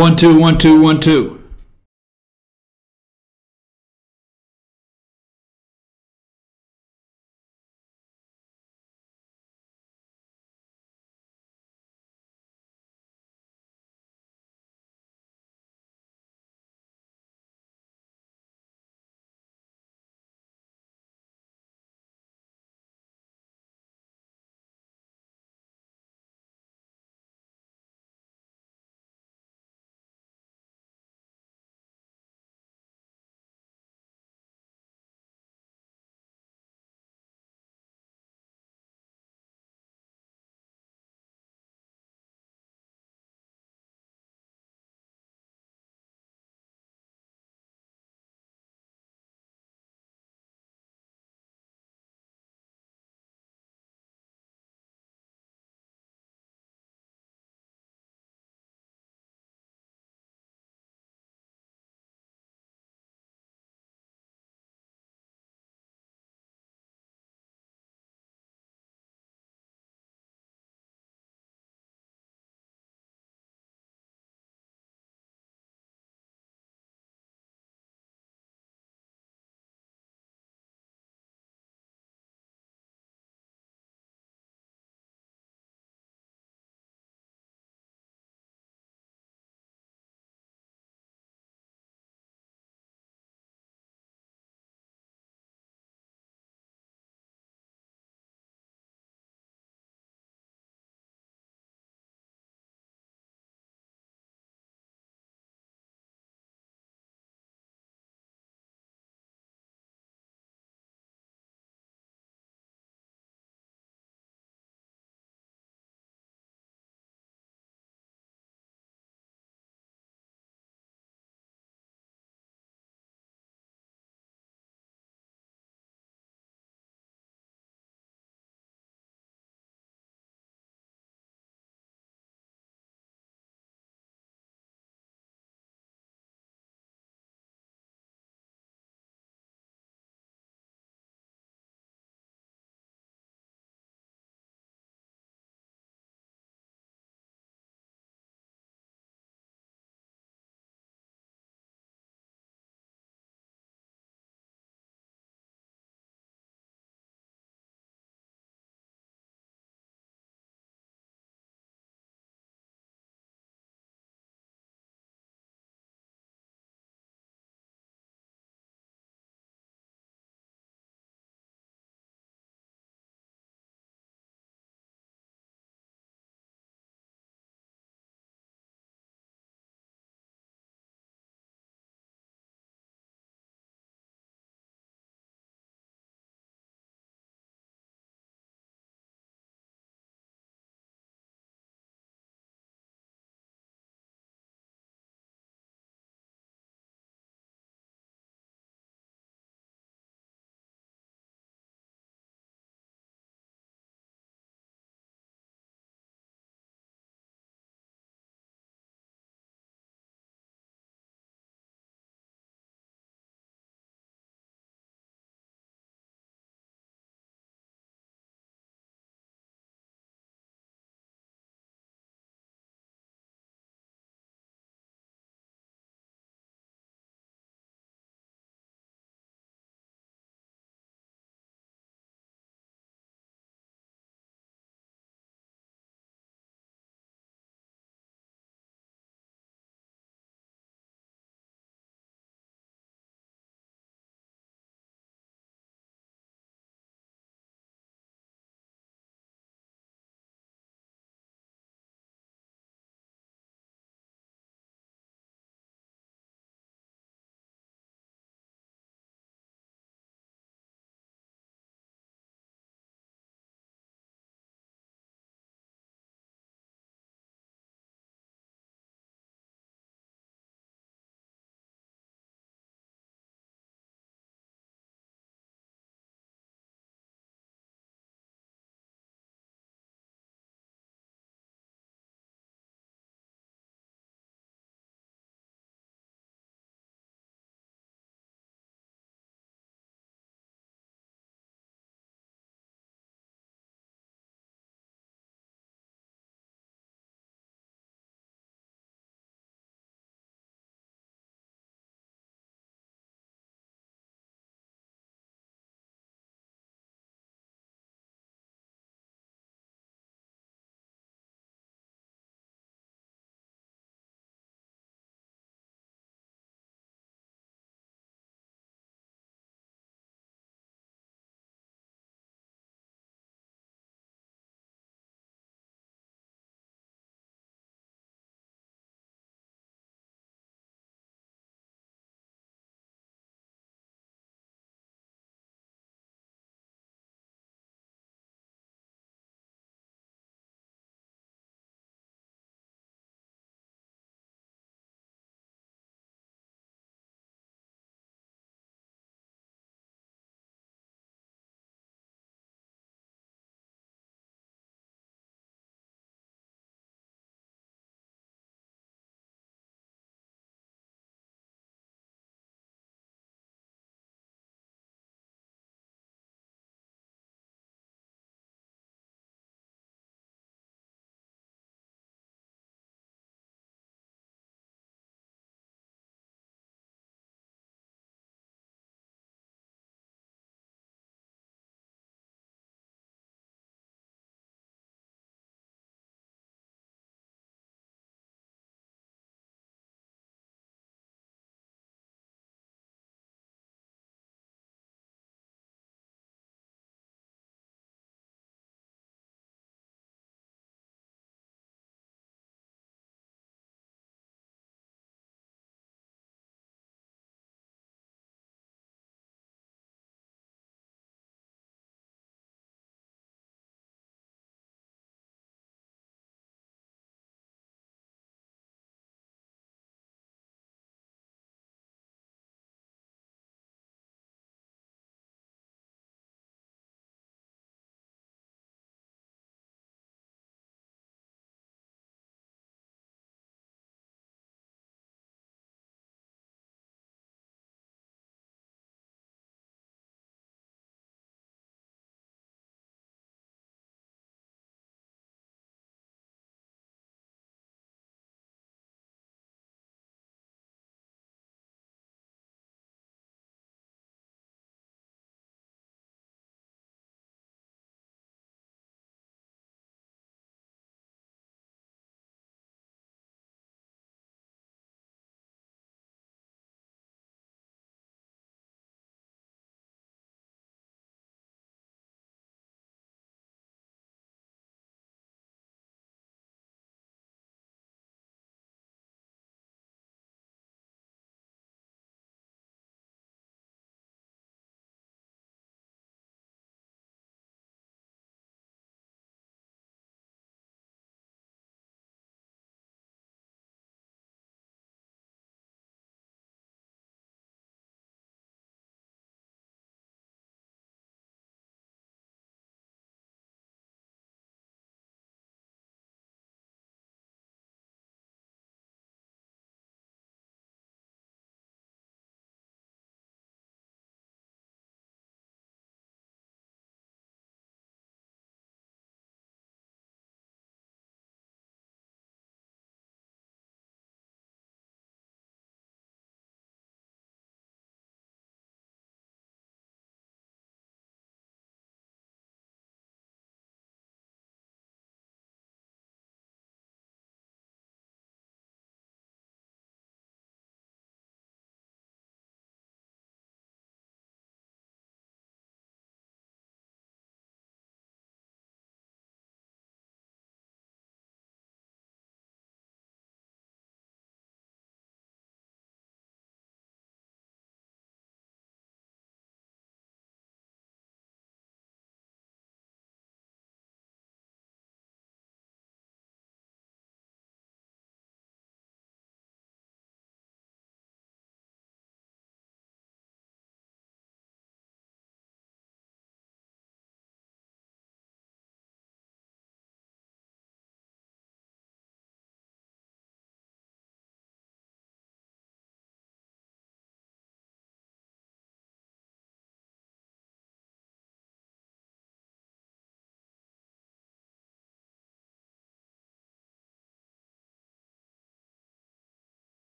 1 2 1 2 1 2.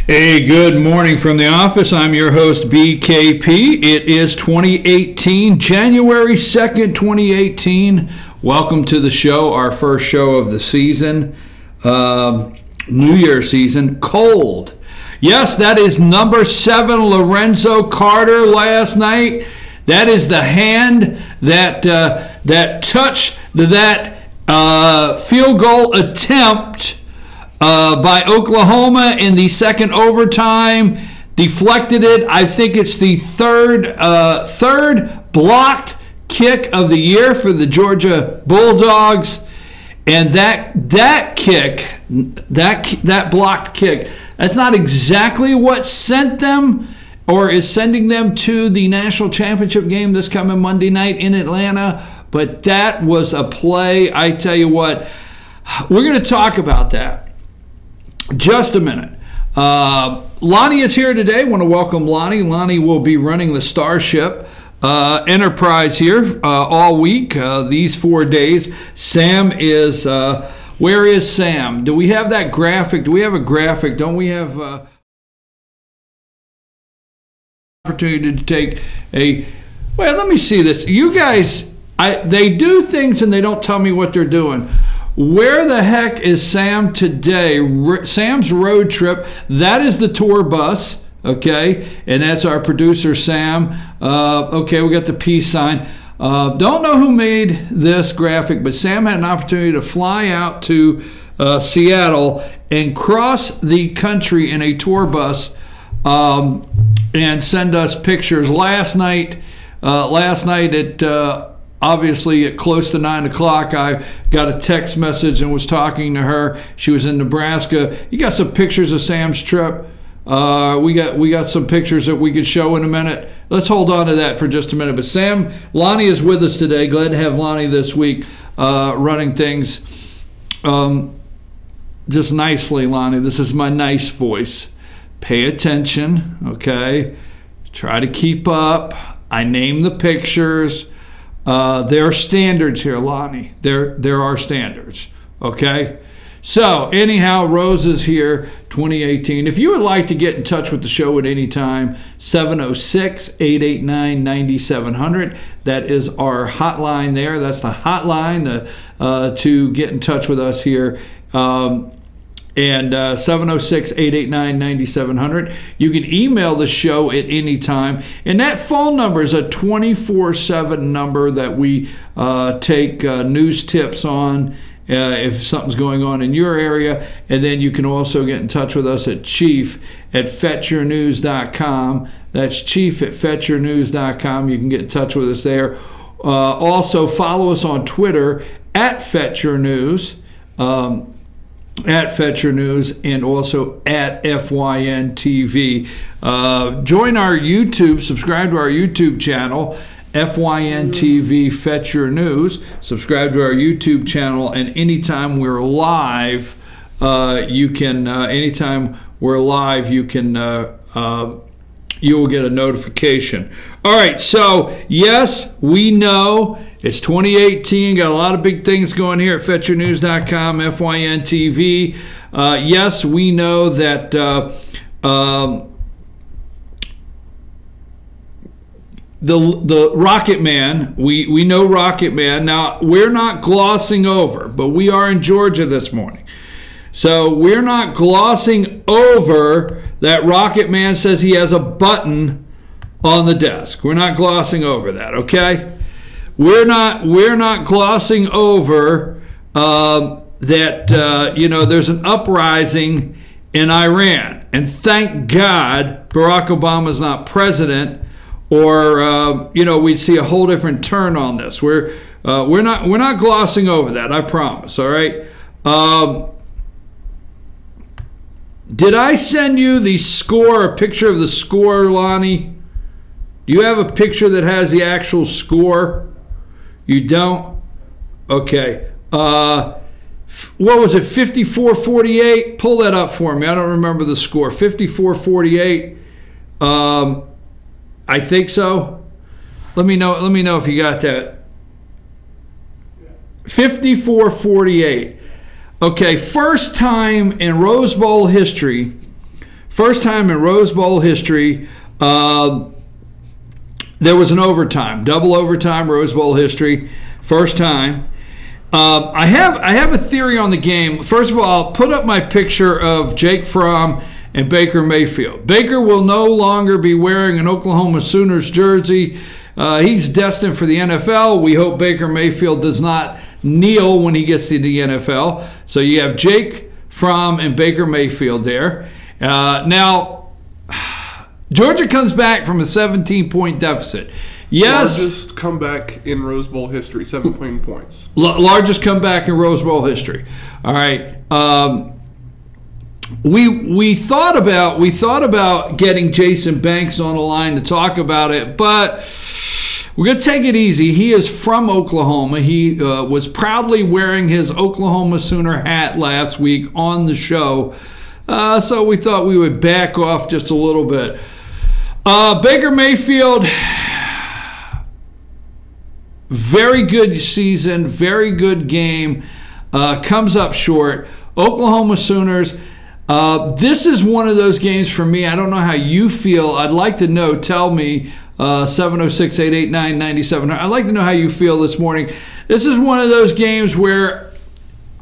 Hey, good morning from the office. I'm your host, BKP. It is 2018, January 2nd, 2018. Welcome to the show, our first show of the season, New Year's season. Cold. Yes, that is number 7, Lorenzo Carter last night. That is the hand that touched that field goal attempt by Oklahoma in the second overtime, deflected it. I think it's the third blocked kick of the year for the Georgia Bulldogs, and that kick, that blocked kick, that's not exactly what sent them or is sending them to the national championship game this coming Monday night in Atlanta, but that was a play. I tell you what, we're going to talk about that. Just a minute. Lonnie is here today. I want to welcome Lonnie. Lonnie will be running the Starship Enterprise here all week, these 4 days. Sam is, where is Sam? Do we have that graphic? Do we have a graphic? Don't we have opportunity to take well, let me see this. You guys, they do things and they don't tell me what they're doing. Where the heck is Sam today? Sam's road trip. That is the tour bus, okay? And that's our producer, Sam. Okay, we got the peace sign. Don't know who made this graphic, but Sam had an opportunity to fly out to Seattle and cross the country in a tour bus and send us pictures. Last night at obviously at close to 9 o'clock, I got a text message and was talking to her. She was in Nebraska. You got some pictures of Sam's trip. We got some pictures that we could show in a minute. Let's hold on to that for just a minute. But Lonnie is with us today. Glad to have Lonnie this week running things just nicely, Lonnie. This is my nice voice. Pay attention, okay? Try to keep up. I name the pictures. There are standards here, Lonnie. There are standards, okay? So, anyhow, Rose is here, 2018. If you would like to get in touch with the show at any time, 706-889-9700. That is our hotline there. That's the hotline to get in touch with us here. And 706-889-9700. You can email the show at any time. And that phone number is a 24/7 number that we take news tips on if something's going on in your area. And then you can also get in touch with us at chief@fetchyournews.com. That's chief@fetchyournews.com. You can get in touch with us there. Also, follow us on Twitter at FetchYourNews. At Fetch Your News, and also at FYN TV. Join our YouTube, subscribe to our YouTube channel, FYN TV Fetch Your News. Subscribe to our YouTube channel, and anytime we're live, you will get a notification. All right, so yes, we know it's 2018. Got a lot of big things going here at FetchYourNews.com, FYN TV. Yes, we know that the Rocket Man, we know Rocket Man. Now, we're not glossing over, but we are in Georgia this morning. So we're not glossing over that Rocket Man says he has a button on the desk. We're not glossing over that, okay? We're not glossing over that there's an uprising in Iran, and thank God Barack Obama's not president, or we'd see a whole different turn on this. We're not glossing over that, I promise. All right. Did I send you the score, a picture of the score, Lonnie? Do you have a picture that has the actual score? You don't? Okay. What was it, 54-48? Pull that up for me. I don't remember the score. 54-48. I think so. Let me know if you got that. 54-48. Okay, first time in Rose Bowl history first time in Rose Bowl history, there was an overtime, double overtime, Rose Bowl history, first time. I have a theory on the game. First of all, I'll put up my picture of Jake Fromm and Baker Mayfield. Baker will no longer be wearing an Oklahoma Sooners jersey. He's destined for the NFL. We hope Baker Mayfield does not kneel when he gets to the NFL. So you have Jake Fromm and Baker Mayfield there. Now, Georgia comes back from a 17-point deficit. Yes. Largest comeback in Rose Bowl history, 17 points. Largest comeback in Rose Bowl history. All right. We thought about getting Jason Banks on the line to talk about it, but we're going to take it easy. He is from Oklahoma. He was proudly wearing his Oklahoma Sooner hat last week on the show, so we thought we would back off just a little bit. Baker Mayfield, very good season, very good game, comes up short. Oklahoma Sooners, this is one of those games for me. I don't know how you feel. I'd like to know. Tell me, 706-889-9700. I'd like to know how you feel this morning. This is one of those games where,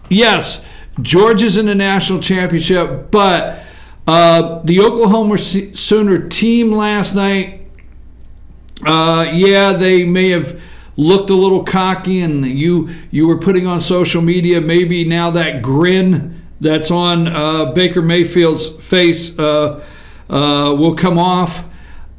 yes, Georgia's in the national championship, but the Oklahoma Sooner team last night, they may have looked a little cocky, and you were putting on social media, maybe now that grin that's on Baker Mayfield's face will come off.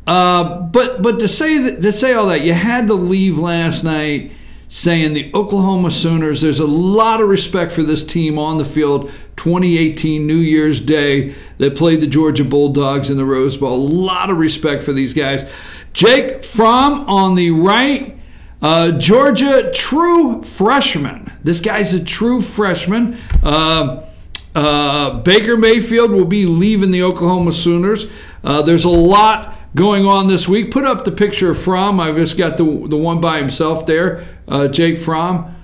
But to say all that, you had to leave last night saying the Oklahoma Sooners, there's a lot of respect for this team on the field. 2018 New Year's Day, they played the Georgia Bulldogs in the Rose Bowl. A lot of respect for these guys. Jake Fromm on the right. Georgia, true freshman. This guy's a true freshman. Baker Mayfield will be leaving the Oklahoma Sooners. There's a lot going on this week. Put up the picture of Fromm. I've just got the one by himself there, Jake Fromm.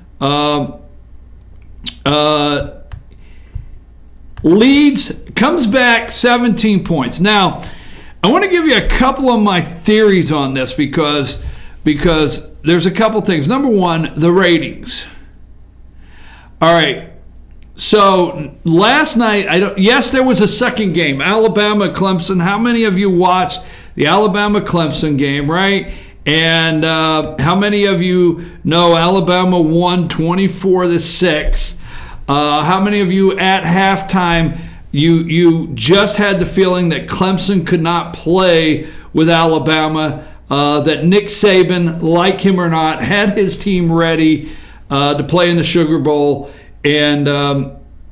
Leads, comes back 17 points. Now, I want to give you a couple of my theories on this because there's a couple things. Number one, the ratings. All right. So last night, yes, there was a second game, Alabama-Clemson. How many of you watched the Alabama-Clemson game, right? And how many of you know Alabama won 24-6? How many of you at halftime, you just had the feeling that Clemson could not play with Alabama? That Nick Saban, like him or not, had his team ready to play in the Sugar Bowl. And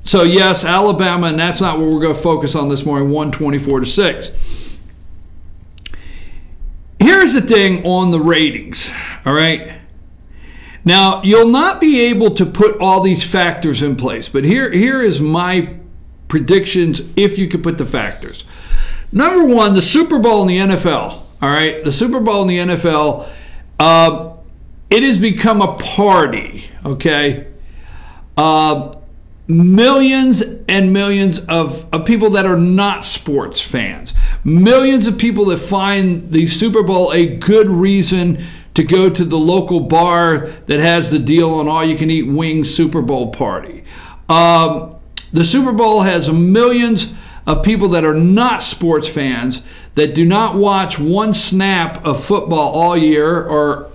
so, yes, Alabama, and that's not what we're going to focus on this morning, won 24-6. Here's the thing on the ratings, all right? Now, you'll not be able to put all these factors in place, but here is my predictions if you could put the factors. Number one, the Super Bowl in the NFL. All right, the Super Bowl in the NFL, it has become a party, okay? Millions and millions of people that are not sports fans. Millions of people that find the Super Bowl a good reason to go to the local bar that has the deal on all-you-can-eat wings Super Bowl party. The Super Bowl has millions of people that are not sports fans that do not watch one snap of football all year or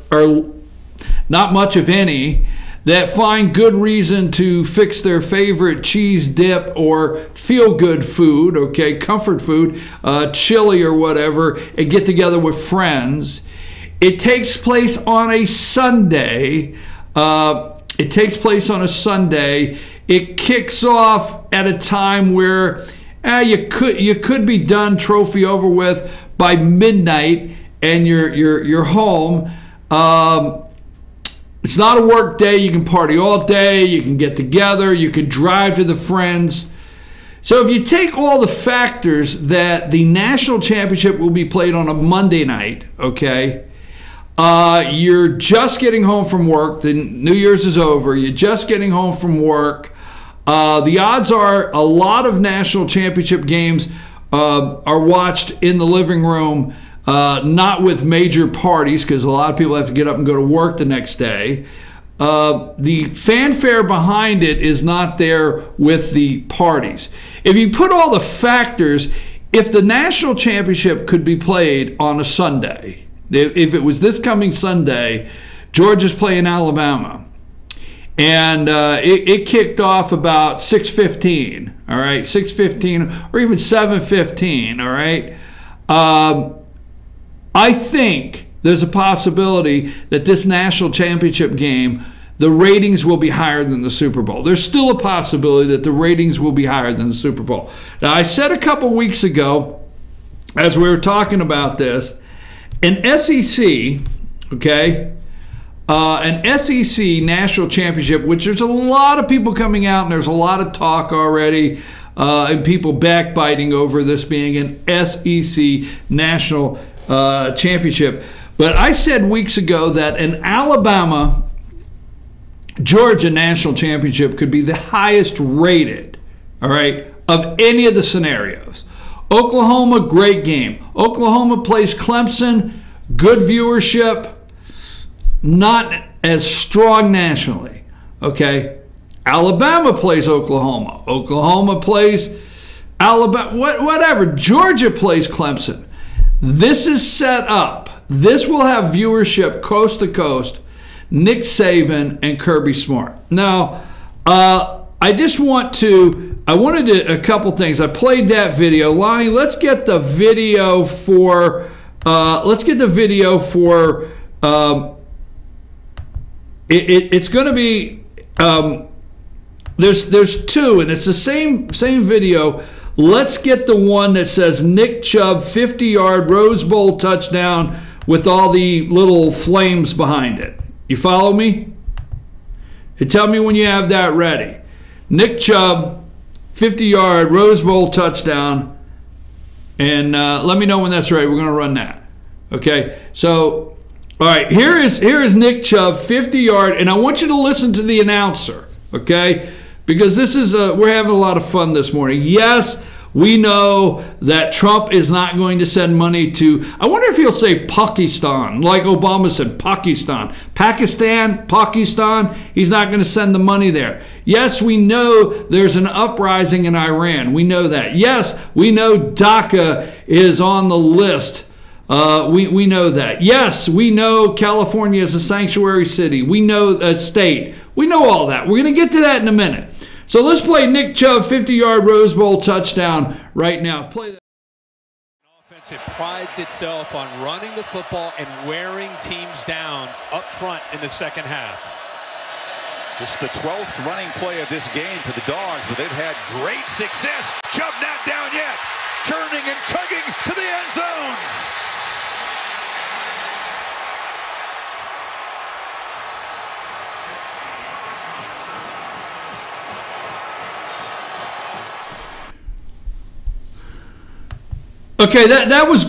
not much of any, that find good reason to fix their favorite cheese dip or feel-good food, okay, comfort food, chili or whatever, and get together with friends. It takes place on a Sunday. It kicks off at a time where you could be done, trophy over with by midnight, and you're home. It's not a work day. You can party all day. You can get together. You can drive to the friends. So if you take all the factors that the national championship will be played on a Monday night, okay, you're just getting home from work. The New Year's is over. You're just getting home from work. The odds are a lot of national championship games are watched in the living room, not with major parties, because a lot of people have to get up and go to work the next day. The fanfare behind it is not there with the parties. If you put all the factors, if the national championship could be played on a Sunday, if it was this coming Sunday, Georgia's playing Alabama. And it kicked off about 6:15, all right, 6:15 or even 7:15, all right. I think there's a possibility that this national championship game, the ratings will be higher than the Super Bowl. There's still a possibility that the ratings will be higher than the Super Bowl. Now, I said a couple weeks ago, as we were talking about this, an SEC, okay, an SEC national championship, which there's a lot of people coming out and there's a lot of talk already, and people backbiting over this being an SEC national championship. But I said weeks ago that an Alabama-Georgia national championship could be the highest rated, all right, of any of the scenarios. Oklahoma, great game. Oklahoma plays Clemson, good viewership, not as strong nationally, okay? Alabama plays Oklahoma. Oklahoma plays Alabama, whatever. Georgia plays Clemson. This is set up. This will have viewership coast to coast, Nick Saban and Kirby Smart. Now, I wanted a couple things. I played that video. Lonnie, let's get the video for, it's going to be, there's two, and it's the same video. Let's get the one that says Nick Chubb 50-yard Rose Bowl touchdown with all the little flames behind it. You follow me? You tell me when you have that ready. Nick Chubb 50-yard Rose Bowl touchdown, and let me know when that's ready. We're going to run that. Okay, so all right, here is Nick Chubb 50-yard, and I want you to listen to the announcer, okay? Because this is we're having a lot of fun this morning. Yes, we know that Trump is not going to send money to, I wonder if he'll say Pakistan, like Obama said, Pakistan. Pakistan, he's not going to send the money there. Yes, we know there's an uprising in Iran. We know that. Yes, we know DACA is on the list. We know that. Yes, we know California is a sanctuary city. We know a state. We know all that. We're going to get to that in a minute. So let's play Nick Chubb 50-yard Rose Bowl touchdown right now. Play that. Offense, it prides itself on running the football and wearing teams down up front in the second half. This is the 12th running play of this game for the Dogs, but they've had great success. Chubb not down yet. Churning and chugging to the end zone. Okay, that was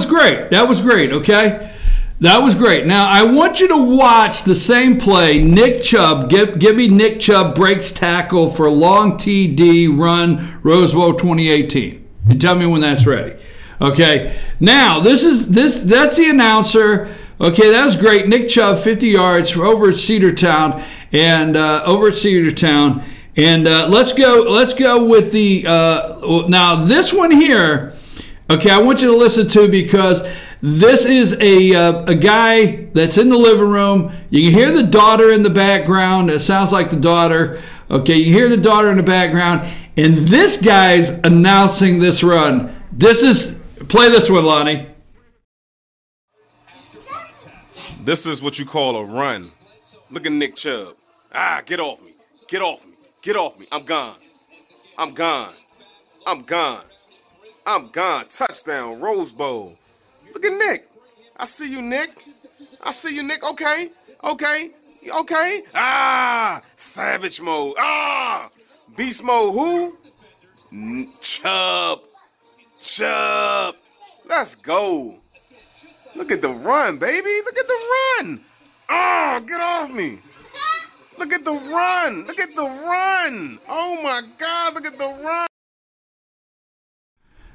great. That was great, okay? That was great. Now, I want you to watch the same play. Nick Chubb, give me Nick Chubb breaks tackle for long TD run Rose Bowl 2018. And tell me when that's ready. Okay, now that's the announcer. Okay, that was great. Nick Chubb, 50 yards over at Cedartown, and let's go with the now this one here. Okay, I want you to listen to, because this is a guy that's in the living room. You can hear the daughter in the background. It sounds like the daughter. Okay, you hear the daughter in the background, and this guy's announcing this run. Play this one, Lonnie. This is what you call a run. Look at Nick Chubb. Get off me. Get off me. Get off me. I'm gone. I'm gone. I'm gone. I'm gone. Touchdown. Rose Bowl. Look at Nick. I see you, Nick. I see you, Nick. Okay. Savage mode. Beast mode. Who? Chubb. Let's go. Look at the run, baby. Look at the run. Get off me. Look at the run. Oh, my God. Look at the run.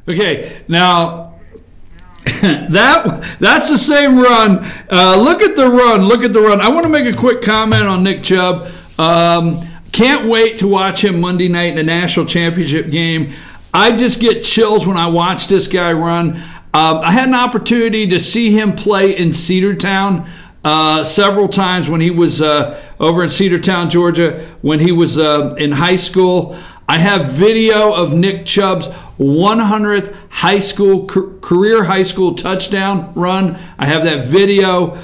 Okay, now that's the same run. Look at the run. Look at the run. I want to make a quick comment on Nick Chubb. Can't wait to watch him Monday night in the national championship game. I just get chills when I watch this guy run. I had an opportunity to see him play in Cedartown several times when he was over in Cedartown, Georgia, when he was in high school. I have video of Nick Chubb's 100th career high school touchdown run. I have that video.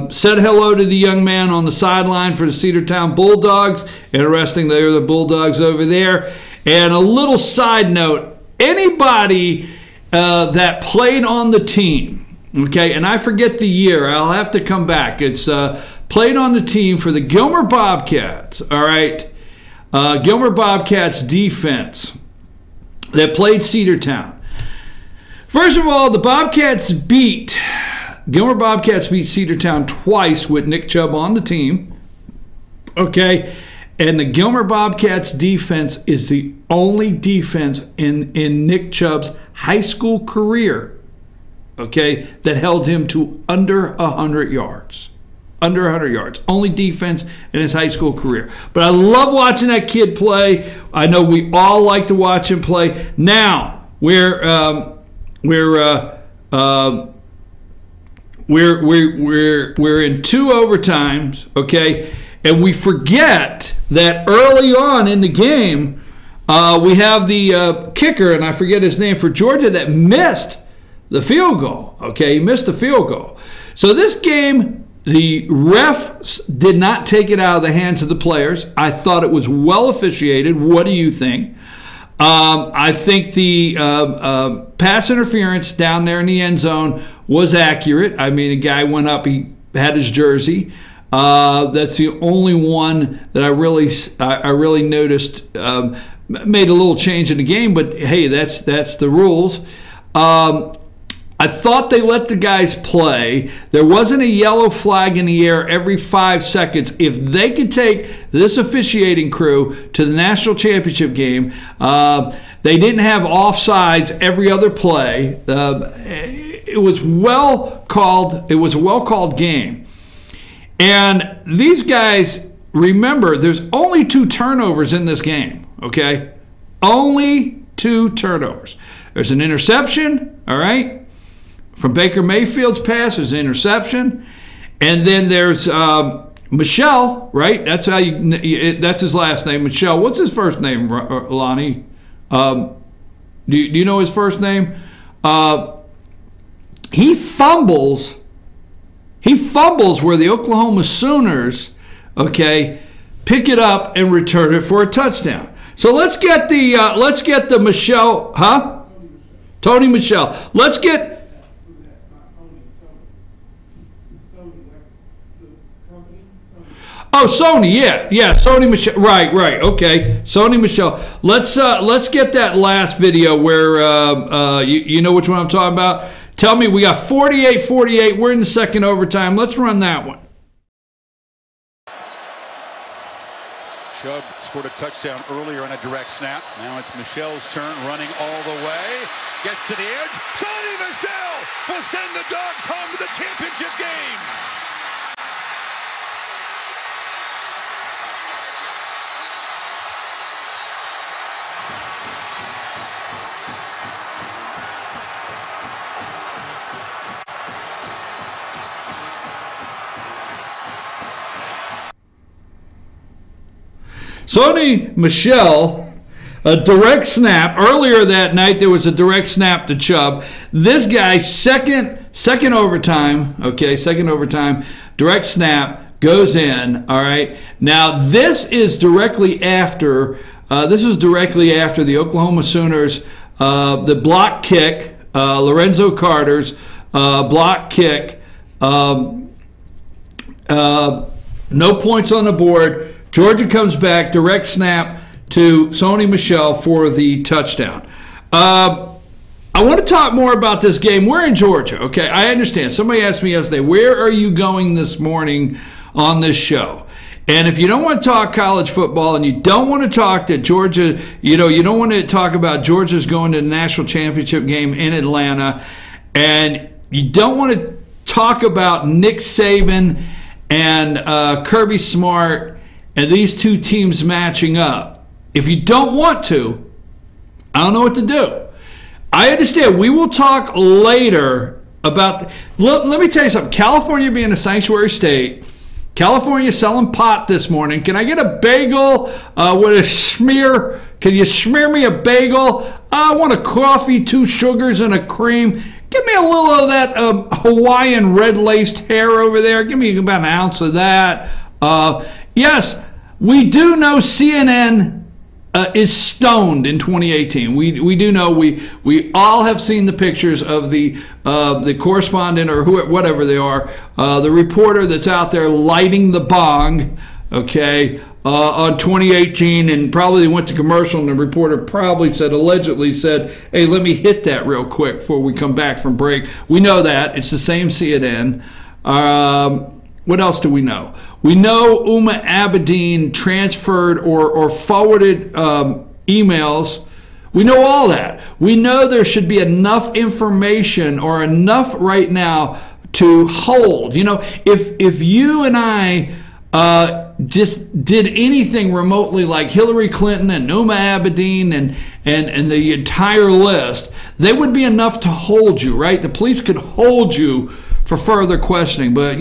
Said hello to the young man on the sideline for the Cedartown Bulldogs. Interesting, they're the Bulldogs over there. And a little side note, anybody that played on the team, okay, and I forget the year, I'll have to come back. It's played on the team for the Gilmer Bobcats, all right? Gilmer Bobcats defense that played Cedartown. First of all, the Gilmer Bobcats beat Cedartown twice with Nick Chubb on the team. Okay, and the Gilmer Bobcats defense is the only defense in Nick Chubb's high school career, okay, that held him to under 100 yards. Under 100 yards. Only defense in his high school career. But I love watching that kid play. I know we all like to watch him play. Now, we're in 2 overtimes, okay? And we forget that early on in the game, we have the kicker, and I forget his name, for Georgia, that missed the field goal, okay? He missed the field goal. So this game, the refs did not take it out of the hands of the players. I thought it was well officiated. What do you think? I think the pass interference down there in the end zone was accurate. I mean, a guy went up, he had his jersey. That's the only one that I really noticed made a little change in the game, but hey, that's the rules. I thought they let the guys play. There wasn't a yellow flag in the air every 5 seconds. If they could take this officiating crew to the national championship game, they didn't have offsides every other play. It was well called. It was a well-called game. And these guys, remember, there's only 2 turnovers in this game, okay? Only 2 turnovers. There's an interception, all right? From Baker Mayfield's pass, there's an interception. And then there's Michelle, right? That's how that's his last name, Michelle. What's his first name, Lonnie? Do you know his first name? He fumbles where the Oklahoma Sooners, okay, pick it up and return it for a touchdown. So let's get the Michelle, huh? Tony Michelle. Let's get. Oh, Sony, yeah, Sony Michelle, right, okay, Sony Michelle. Let's get that last video where you know which one I'm talking about. Tell me, we got 48-48. We're in the second overtime. Let's run that one. Chubb scored a touchdown earlier on a direct snap. Now it's Michelle's turn, running all the way. Gets to the edge. Sony Michelle will send the Dogs home to the championship game. Sony Michelle, a direct snap. Earlier that night, there was a direct snap to Chubb. This guy, second overtime, okay, second overtime, direct snap, goes in, all right. Now, this is directly after, the Oklahoma Sooners, the block kick, Lorenzo Carter's block kick, no points on the board. Georgia comes back, direct snap to Sony Michelle for the touchdown. I want to talk more about this game. We're in Georgia, okay? I understand. Somebody asked me yesterday, where are you going this morning on this show? And if you don't want to talk college football and you don't want to talk that Georgia, you don't want to talk about Georgia's going to the national championship game in Atlanta, and you don't want to talk about Nick Saban and Kirby Smart and these two teams matching up. If you don't want to, I don't know what to do. I understand. We will talk later about. Let me tell you something. California being a sanctuary state, California selling pot this morning. Can I get a bagel with a smear? Can you smear me a bagel? I want a coffee, 2 sugars, and a cream. Give me a little of that Hawaiian red-laced hair over there. Give me about an ounce of that. Yes, we do know CNN is stoned in 2018. We do know. We all have seen the pictures of the correspondent or whatever they are, the reporter that's out there lighting the bong, okay, on 2018, and probably went to commercial, and the reporter probably allegedly said, hey, let me hit that real quick before we come back from break. We know that. It's the same CNN. What else do we know? We know Uma Abedin transferred or forwarded emails. We know all that. We know there should be enough information or enough right now to hold. If you and I just did anything remotely like Hillary Clinton and Uma Abedin and the entire list, they would be enough to hold you, right? The police could hold you for further questioning. But,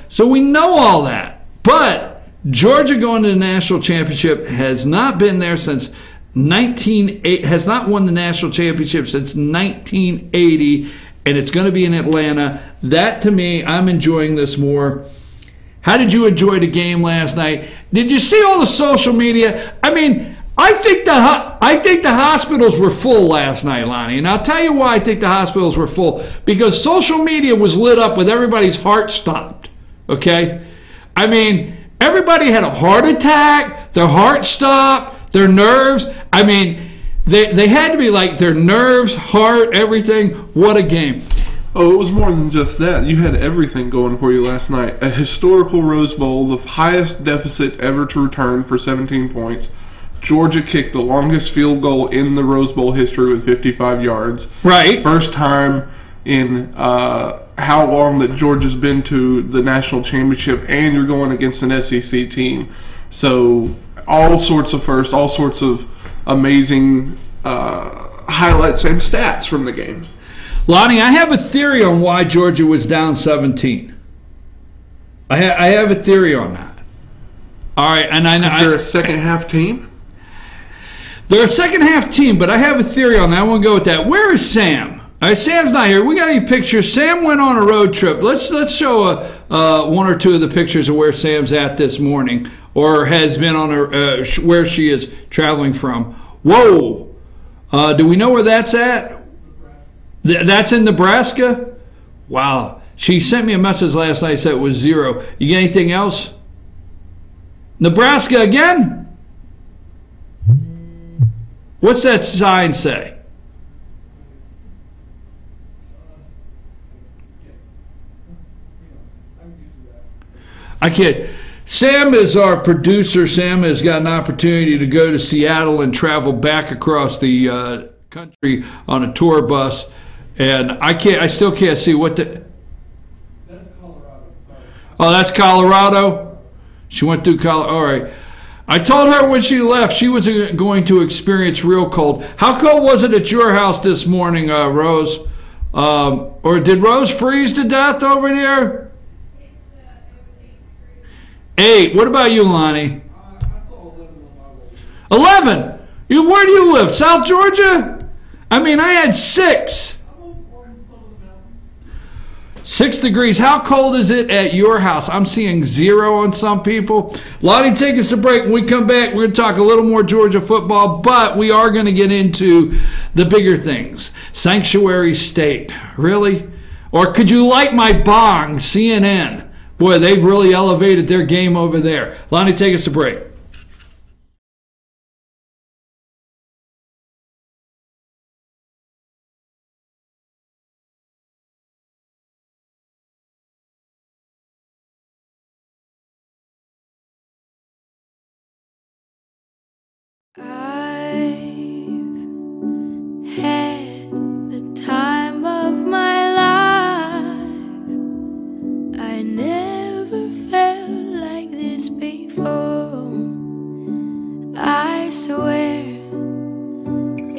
so we know all that. But Georgia going to the national championship has not been there since has not won the national championship since 1980, and it's going to be in Atlanta. That, to me, I'm enjoying this more. How did you enjoy the game last night? Did you see all the social media? I mean, I think the hospitals were full last night, Lonnie, and I'll tell you why I think the hospitals were full. Because social media was lit up with everybody's heart stopped, okay? I mean, everybody had a heart attack, their heart stopped, their nerves. I mean, they had to be like their nerves, heart, everything. What a game. Oh, it was more than just that. You had everything going for you last night. A historical Rose Bowl, the highest deficit ever to return for 17 points. Georgia kicked the longest field goal in the Rose Bowl history with 55 yards. Right. First time in how long that Georgia's been to the national championship, and you're going against an SEC team. So all sorts of firsts, all sorts of amazing highlights and stats from the game. Lonnie, I have a theory on why Georgia was down 17. I have a theory on that. All right, and I know they're a second half team. They're a second half team, but I have a theory on that. I want to go with that. Where is Sam? All right, Sam's not here. We got any pictures? Sam went on a road trip. Let's show one or two of the pictures of where Sam's at this morning, or has been on where she is traveling from. Whoa! Do we know where that's at? That's in Nebraska? Wow. She sent me a message last night, said it was 0. You get anything else? Nebraska again? What's that sign say? I can't. Sam is our producer. Sam has got an opportunity to go to Seattle and travel back across the country on a tour bus. And I still can't see what the... That's Colorado. Oh, that's Colorado? She went through Colorado. All right. I told her when she left she was going to experience real cold. How cold was it at your house this morning, Rose? Or did Rose freeze to death over there? 8. What about you, Lonnie? I saw 11 on my way. 11? Where do you live? South Georgia? I mean, I had 6. 6 degrees. How cold is it at your house? I'm seeing 0 on some people. Lonnie, take us to break. When we come back, we're going to talk a little more Georgia football, but we are going to get into the bigger things. Sanctuary state. Really? Or could you like my bong, CNN? Boy, they've really elevated their game over there. Lonnie, take us to break.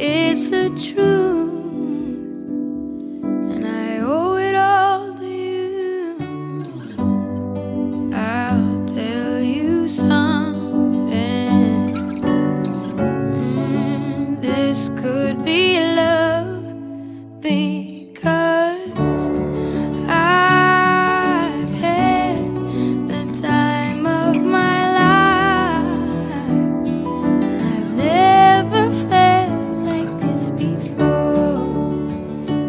It's the truth, and I owe it all to you. I'll tell you something. This could be love, because I've had the time of my life. I've never felt like this before,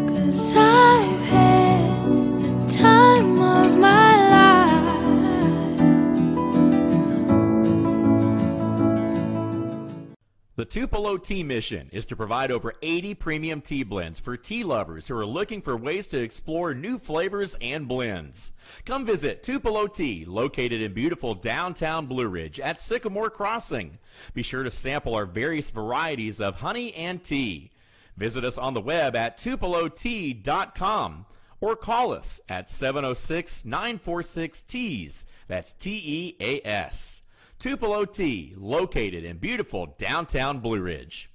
'cause I've had the time of my life. The Tupelo Tea mission is to provide over 80 premium tea blends for tea lovers who are looking for ways to explore new flavors and blends. Come visit Tupelo Tea, located in beautiful downtown Blue Ridge at Sycamore Crossing. Be sure to sample our various varieties of honey and tea. Visit us on the web at tupelotea.com or call us at 706-946-TEAS. That's TEAS. Tupelo Tea, located in beautiful downtown Blue Ridge.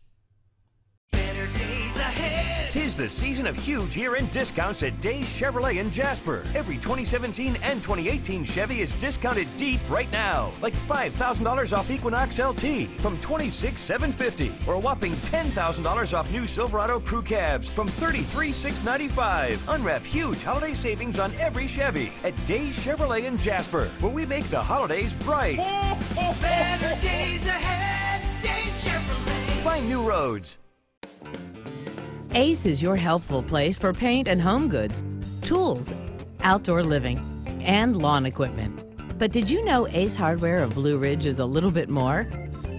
Better days ahead. 'Tis the season of huge year-end discounts at Days Chevrolet in Jasper. Every 2017 and 2018 Chevy is discounted deep right now. Like $5,000 off Equinox LT from $26,750, or a whopping $10,000 off new Silverado Crew Cabs from $33,695. Unwrap huge holiday savings on every Chevy at Days Chevrolet in Jasper, where we make the holidays bright. Better days ahead, Days Chevrolet. Find new roads. Ace is your helpful place for paint and home goods, tools, outdoor living, and lawn equipment. But did you know Ace Hardware of Blue Ridge is a little bit more?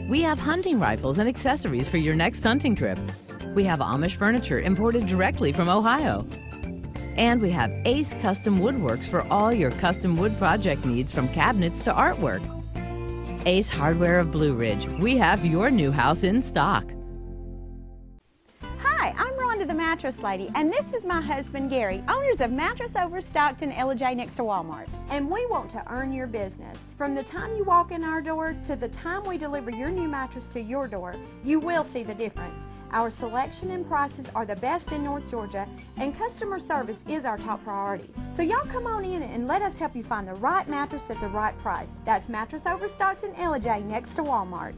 We have hunting rifles and accessories for your next hunting trip. We have Amish furniture imported directly from Ohio. And we have Ace Custom Woodworks for all your custom wood project needs, from cabinets to artwork. Ace Hardware of Blue Ridge. We have your new house in stock. Hi, I'm Rhonda the Mattress Lady, and this is my husband Gary, owners of Mattress Overstocked in Ellijay next to Walmart. And we want to earn your business. From the time you walk in our door to the time we deliver your new mattress to your door, you will see the difference. Our selection and prices are the best in North Georgia, and customer service is our top priority. So y'all come on in and let us help you find the right mattress at the right price. That's Mattress Overstocked in Ellijay next to Walmart.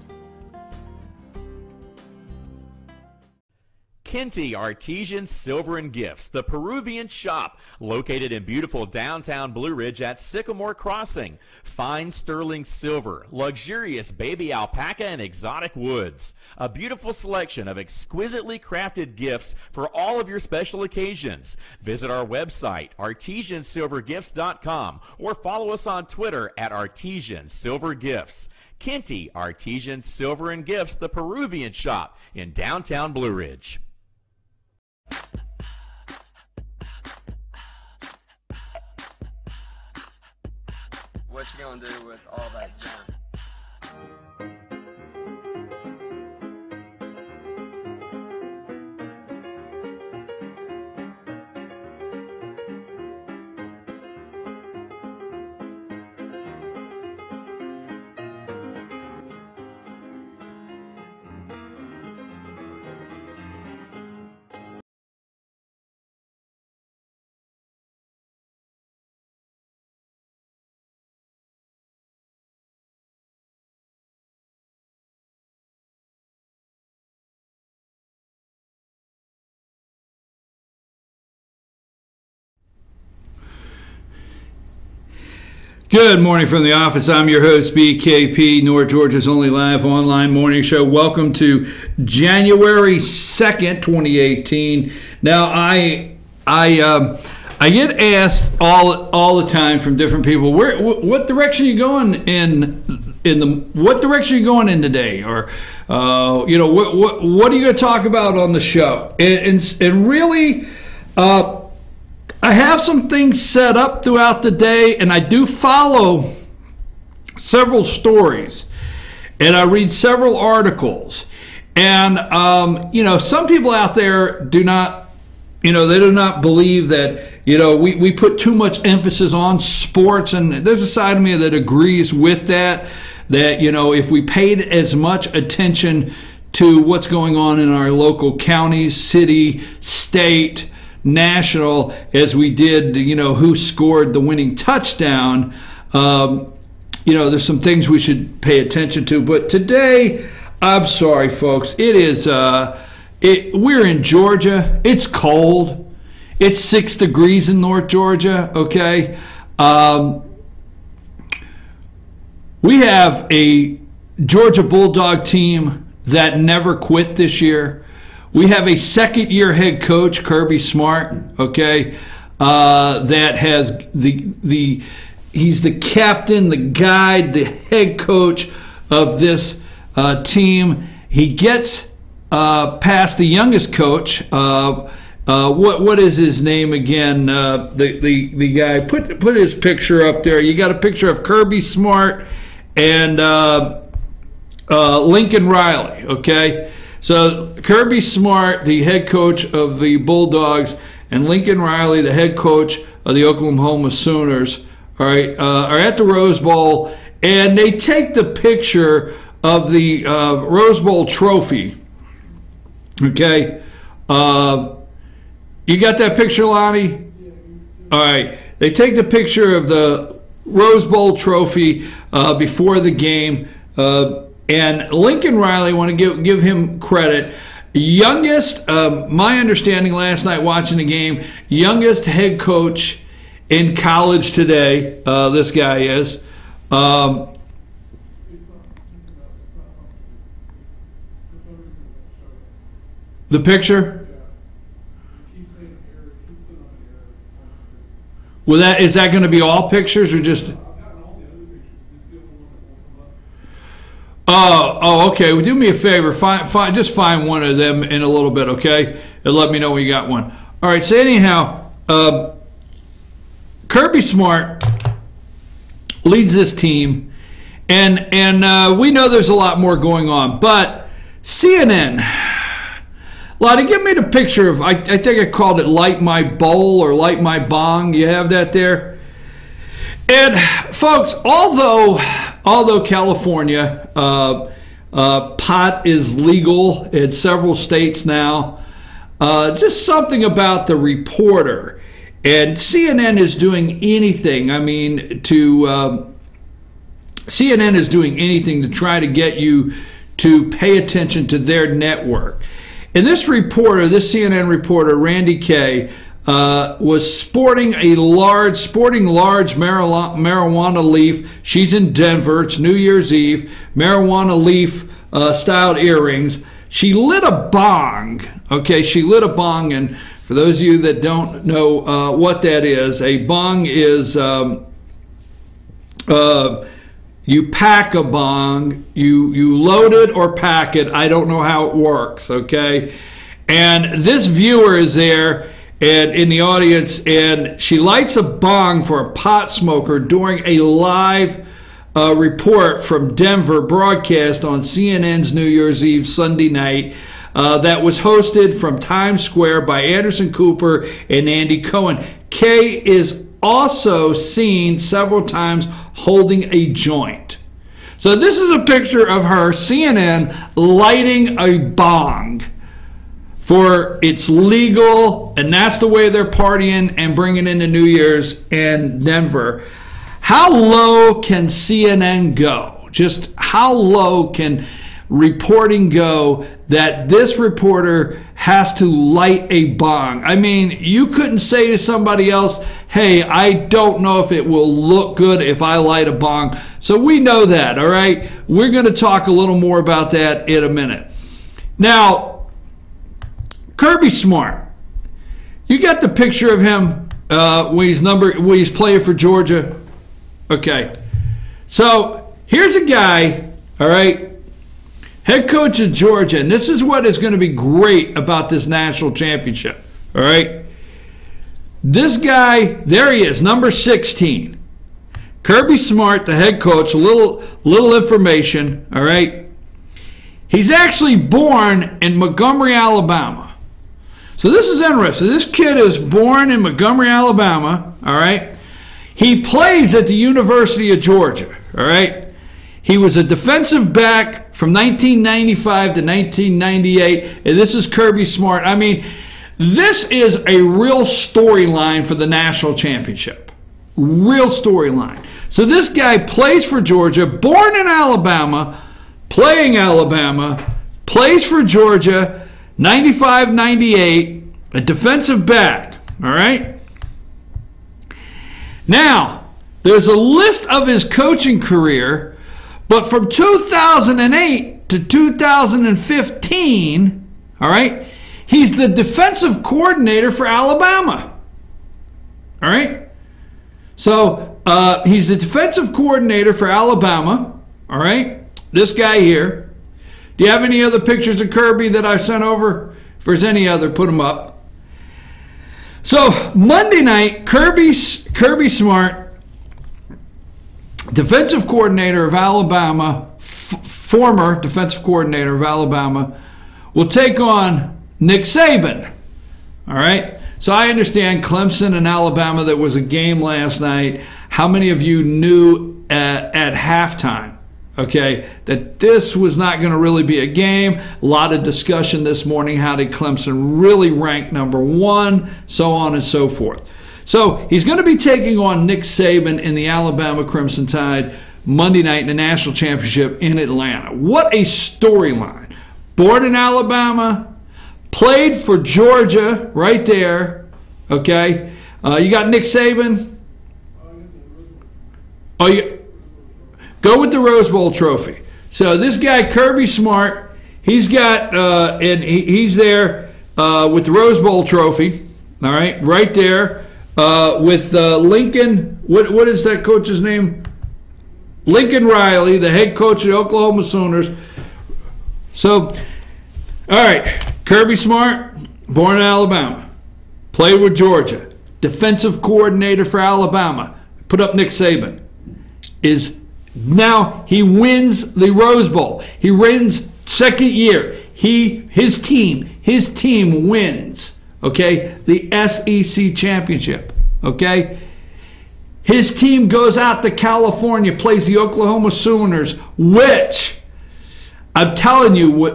Kinty Artesian Silver and Gifts, the Peruvian shop, located in beautiful downtown Blue Ridge at Sycamore Crossing. Fine sterling silver, luxurious baby alpaca and exotic woods. A beautiful selection of exquisitely crafted gifts for all of your special occasions. Visit our website, artesiansilvergifts.com, or follow us on Twitter at Artesian Silver Gifts. Kinty Artesian Silver and Gifts, the Peruvian shop in downtown Blue Ridge. What you gonna do with all that junk? Good morning from the office. I'm your host, BKP, North Georgia's only live online morning show. Welcome to January 2nd, 2018. Now, I get asked all the time from different people, what direction are you going what direction are you going in today, or what are you going to talk about on the show? And really, I have some things set up throughout the day, and I do follow several stories, and I read several articles. And, some people out there do not, they do not believe that, we put too much emphasis on sports. And there's a side of me that agrees with that, if we paid as much attention to what's going on in our local counties, city, state, national, as we did, who scored the winning touchdown. There's some things we should pay attention to. But today, I'm sorry, folks, it is, we're in Georgia. It's cold. It's 6 degrees in North Georgia, okay? We have a Georgia Bulldog team that never quit this year. We have a second-year head coach, Kirby Smart, okay, that has he's the captain, the guide, the head coach of this team. He gets past the youngest coach. What is his name again? The guy. Put his picture up there. You got a picture of Kirby Smart and Lincoln Riley. Okay, so Kirby Smart, the head coach of the Bulldogs, and Lincoln Riley, the head coach of the Oklahoma Sooners, all right, are at the Rose Bowl, and they take the picture of the Rose Bowl trophy. Okay, you got that picture, Lonnie? All right, they take the picture of the Rose Bowl trophy before the game, and Lincoln Riley, I want to give him credit. Youngest, my understanding last night watching the game, youngest head coach in college today, this guy is. The picture? Well, is that going to be all pictures or just? Oh, okay. Well, do me a favor. Just find one of them in a little bit, okay? And let me know when you got one. All right. So anyhow, Kirby Smart leads this team, and we know there's a lot more going on. But CNN, Lottie, give me the picture of. I think I called it "Light My Bowl" or "Light My Bong." You have that there. And folks, although California pot is legal in several states now, just something about the reporter, and CNN is doing anything. I mean, CNN is doing anything to try to get you to pay attention to their network. And this reporter, this CNN reporter, Randy Kay, was sporting large marijuana leaf. She's in Denver. It's New Year's Eve. Marijuana leaf styled earrings. She lit a bong. Okay, she lit a bong. And for those of you that don't know what that is, a bong is you pack a bong. You load it or pack it. I don't know how it works. Okay, and this viewer is there and in the audience, and she lights a bong for a pot smoker during a live report from Denver broadcast on CNN's New Year's Eve Sunday night that was hosted from Times Square by Anderson Cooper and Andy Cohen. Kay is also seen several times holding a joint. So this is a picture of her, CNN, lighting a bong. For it's legal, and that's the way they're partying and bringing in the New Year's in Denver. How low can CNN go? Just how low can reporting go that this reporter has to light a bong? I mean, you couldn't say to somebody else, hey, I don't know if it will look good if I light a bong. So we know that, all right? We're going to talk a little more about that in a minute. Now, Kirby Smart, you got the picture of him when he's playing for Georgia. Okay, so here's a guy, all right, head coach of Georgia, and this is what is going to be great about this national championship, all right? This guy, there he is, number 16. Kirby Smart, the head coach, a little information, all right? He's actually born in Montgomery, Alabama. So this is interesting. This kid is born in Montgomery, Alabama, all right? He plays at the University of Georgia, all right? He was a defensive back from 1995 to 1998. And this is Kirby Smart. I mean, this is a real storyline for the national championship. Real storyline. So this guy plays for Georgia, born in Alabama, playing Alabama, plays for Georgia, 95-98, a defensive back. All right? Now, there's a list of his coaching career, but from 2008 to 2015, all right, he's the defensive coordinator for Alabama. All right? So he's the defensive coordinator for Alabama. All right? This guy here. Do you have any other pictures of Kirby that I've sent over? If there's any other, put them up. So Monday night, Kirby Smart, defensive coordinator of Alabama, former defensive coordinator of Alabama, will take on Nick Saban. All right? So I understand Clemson and Alabama, there was a game last night. How many of you knew at halftime, okay, that this was not going to really be a game? A lot of discussion this morning. How did Clemson really rank number one? So on and so forth. So he's going to be taking on Nick Saban in the Alabama Crimson Tide Monday night in the national championship in Atlanta. What a storyline. Born in Alabama, played for Georgia right there, okay? You got Nick Saban. Oh, go with the Rose Bowl trophy. So this guy, Kirby Smart, he's got, and he's there with the Rose Bowl trophy, all right, right there with Lincoln. What is that coach's name? Lincoln Riley, the head coach of the Oklahoma Sooners. So, all right, Kirby Smart, born in Alabama, played with Georgia, defensive coordinator for Alabama, put up Nick Saban, now he wins the Rose Bowl. He wins second year. His team wins, okay, the SEC championship, okay? His team goes out to California, plays the Oklahoma Sooners, which I'm telling you,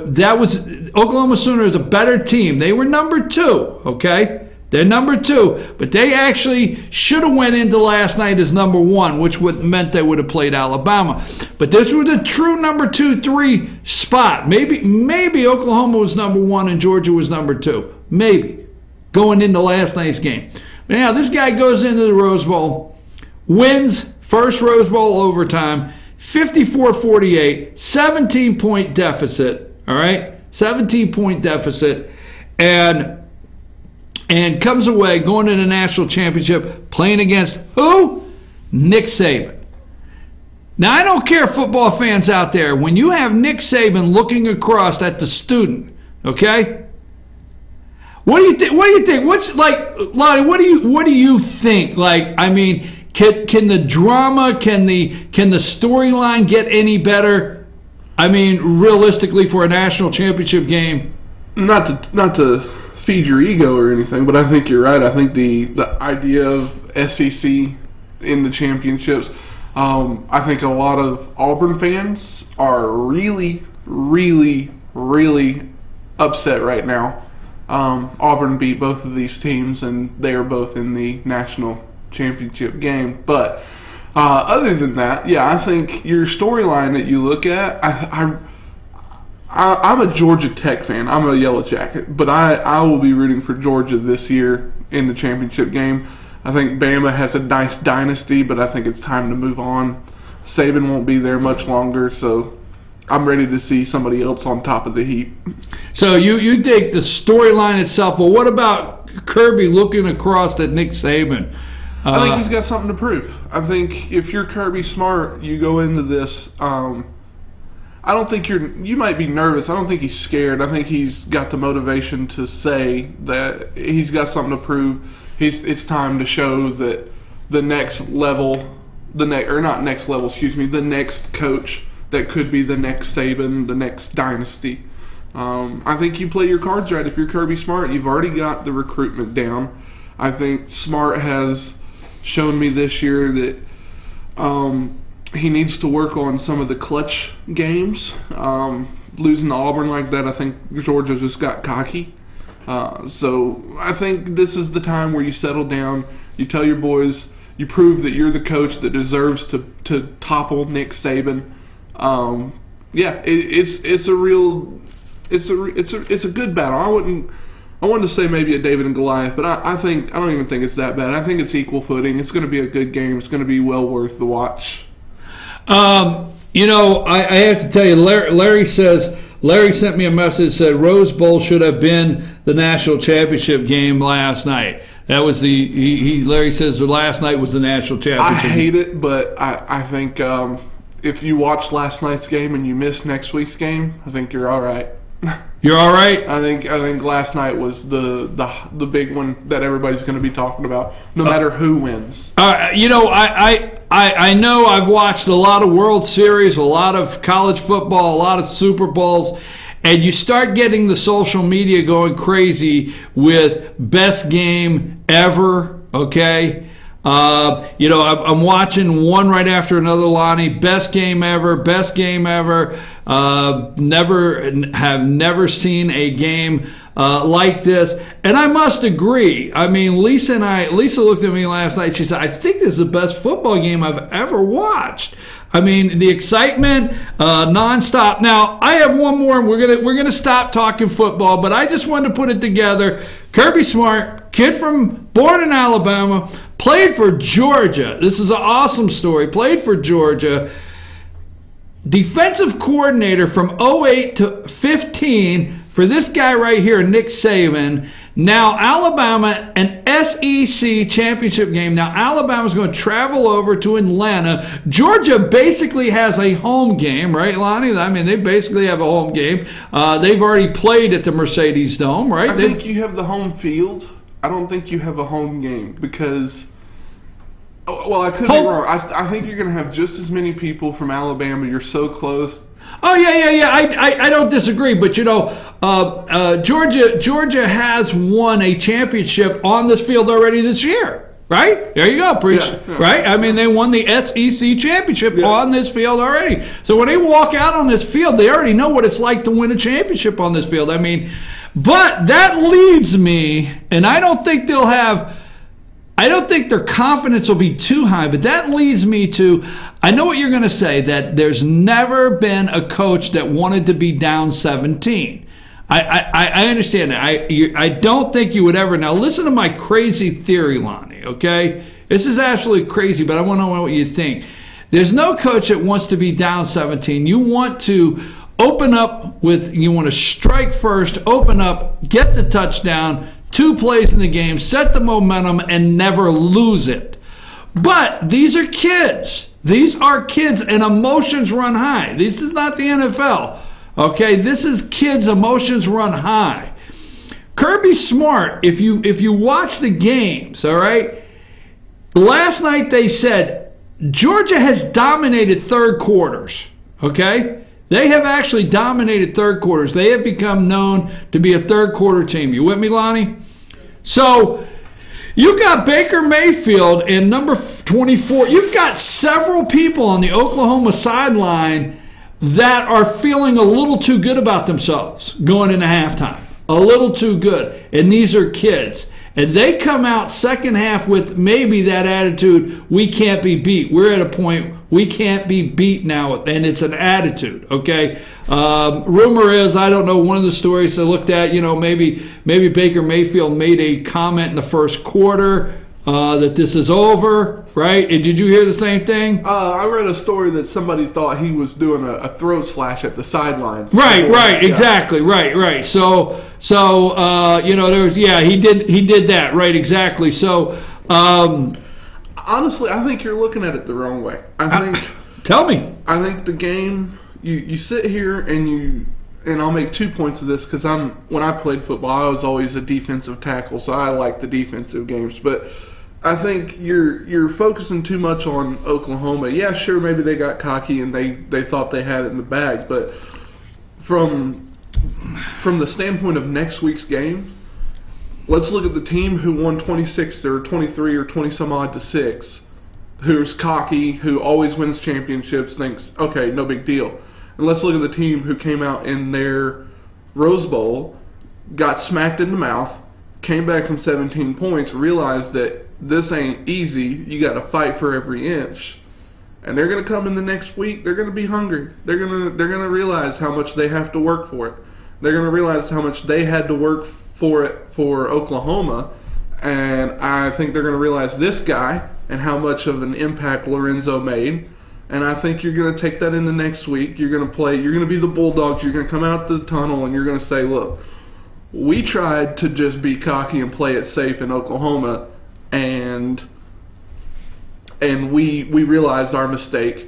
Oklahoma Sooners a better team. They were number 2, okay? They're number 2, but they actually should have went into last night as number 1, which meant they would have played Alabama. But this was a true number 2-3 spot. Maybe Oklahoma was number 1 and Georgia was number 2. Maybe going into last night's game. But now this guy goes into the Rose Bowl, wins first Rose Bowl overtime, 54-48, 17-point deficit. All right, 17-point deficit, and comes away going to the national championship playing against who? Nick Saban. Now, I don't care, football fans out there, when you have Nick Saban looking across at the student, okay? What do you think? What do you think? What's like, Lonnie? What do you think? Like, I mean, can the drama, can the storyline get any better? I mean, realistically, for a national championship game. Not to feed your ego or anything, but I think you're right. I think the idea of SEC in the championships, I think a lot of Auburn fans are really, really, really upset right now. Auburn beat both of these teams, and they are both in the national championship game. But other than that, yeah, I think your storyline that you look at, I'm a Georgia Tech fan. I'm a Yellow Jacket, but I will be rooting for Georgia this year in the championship game. I think Bama has a nice dynasty, but I think it's time to move on. Saban won't be there much longer, so I'm ready to see somebody else on top of the heap. So you take the storyline itself, but what about Kirby looking across at Nick Saban? I think he's got something to prove. I think if you're Kirby Smart, you go into this. I don't think you might be nervous. I don't think he's scared. I think he's got the motivation to say that he's got something to prove. It's time to show that the next level, the next coach that could be the next Saban, the next dynasty. I think you play your cards right if you're Kirby Smart. You've already got the recruitment down. I think Smart has shown me this year that he needs to work on some of the clutch games. Losing to Auburn like that, I think Georgia just got cocky. So I think this is the time where you settle down, you tell your boys, you prove that you're the coach that deserves to topple Nick Saban. It's a good battle. I wanted to say maybe a David and Goliath, but I don't even think it's that bad. I think it's equal footing. It's going to be a good game. It's going to be well worth the watch. I have to tell you, Larry sent me a message, said Rose Bowl should have been the national championship game last night. That was Larry says the last night was the national championship. I hate it, but I think if you watched last night's game and you missed next week's game, I think you're all right. You're all right? I think last night was the big one that everybody's going to be talking about, no matter who wins. I know I've watched a lot of World Series, a lot of college football, a lot of Super Bowls, and you start getting the social media going crazy with best game ever, okay? I'm watching one right after another, Lonnie. Best game ever. Never seen a game like this. And I must agree. I mean, Lisa looked at me last night. She said, I think this is the best football game I've ever watched. I mean, the excitement, nonstop. Now, I have one more, and we're gonna stop talking football, but I just wanted to put it together. Kirby Smart, kid born in Alabama, played for Georgia. This is an awesome story. Played for Georgia. Defensive coordinator from 08 to 15 for this guy right here, Nick Saban. Now Alabama, an SEC championship game. Now Alabama's going to travel over to Atlanta. Georgia basically has a home game, right, Lonnie? I mean, they basically have a home game. They've already played at the Mercedes Dome, right? I think you have the home field. I don't think you have a home game because... Well, I could be wrong. I think you're going to have just as many people from Alabama. You're so close. Oh, yeah. I don't disagree. But, Georgia has won a championship on this field already this year. Right? There you go. Yeah. Right? I mean, they won the SEC championship on this field already. So when they walk out on this field, they already know what it's like to win a championship on this field. I mean, but that leaves me, and I don't think their confidence will be too high, but that leads me to, I know what you're going to say, that there's never been a coach that wanted to be down 17. I understand that. I don't think you would ever. Now, listen to my crazy theory, Lonnie, okay? This is absolutely crazy, but I want to know what you think. There's no coach that wants to be down 17. You want to open up you want to strike first, open up, get the touchdown, 2 plays in the game, set the momentum, and never lose it. But these are kids. These are kids, and emotions run high. This is not the NFL. Okay, this is kids' emotions run high. Kirby Smart, if you watch the games, all right, last night they said Georgia has dominated third quarters, okay? They have actually dominated third quarters. They have become known to be a third quarter team. You with me, Lonnie? So you got Baker Mayfield and number 24. You've got several people on the Oklahoma sideline that are feeling a little too good about themselves going into halftime. A little too good. And these are kids. And they come out second half with maybe that attitude, we can't be beat. We're at a point we can't be beat now, and it's an attitude, okay? Rumor is, I don't know, one of the stories I looked at, maybe Baker Mayfield made a comment in the first quarter that this is over, right? And did you hear the same thing? I read a story that somebody thought he was doing a throat slash at the sidelines. Right, exactly, right. So there was, he did that, right, exactly. So, honestly, I think you're looking at it the wrong way. Tell me. I think the game, you sit here and I'll make 2 points of this because when I played football, I was always a defensive tackle, so I like the defensive games. But I think you're focusing too much on Oklahoma. Yeah, sure, maybe they got cocky and they thought they had it in the bag, but from the standpoint of next week's game, let's look at the team who won 26 or 23 or 20 some odd to 6. who's cocky, who always wins championships, thinks, okay, no big deal. And let's look at the team who came out in their Rose Bowl, got smacked in the mouth, came back from 17 points, realized that this ain't easy. You got to fight for every inch. And they're going to come in the next week. They're going to be hungry. They're going to realize how much they have to work for it. They're going to realize how much they had to work for it for Oklahoma. And I think they're going to realize this guy and how much of an impact Lorenzo made. And I think you're going to take that in the next week. You're going to play. You're going to be the Bulldogs. You're going to come out the tunnel and you're going to say, look, we tried to just be cocky and play it safe in Oklahoma, and we realized our mistake.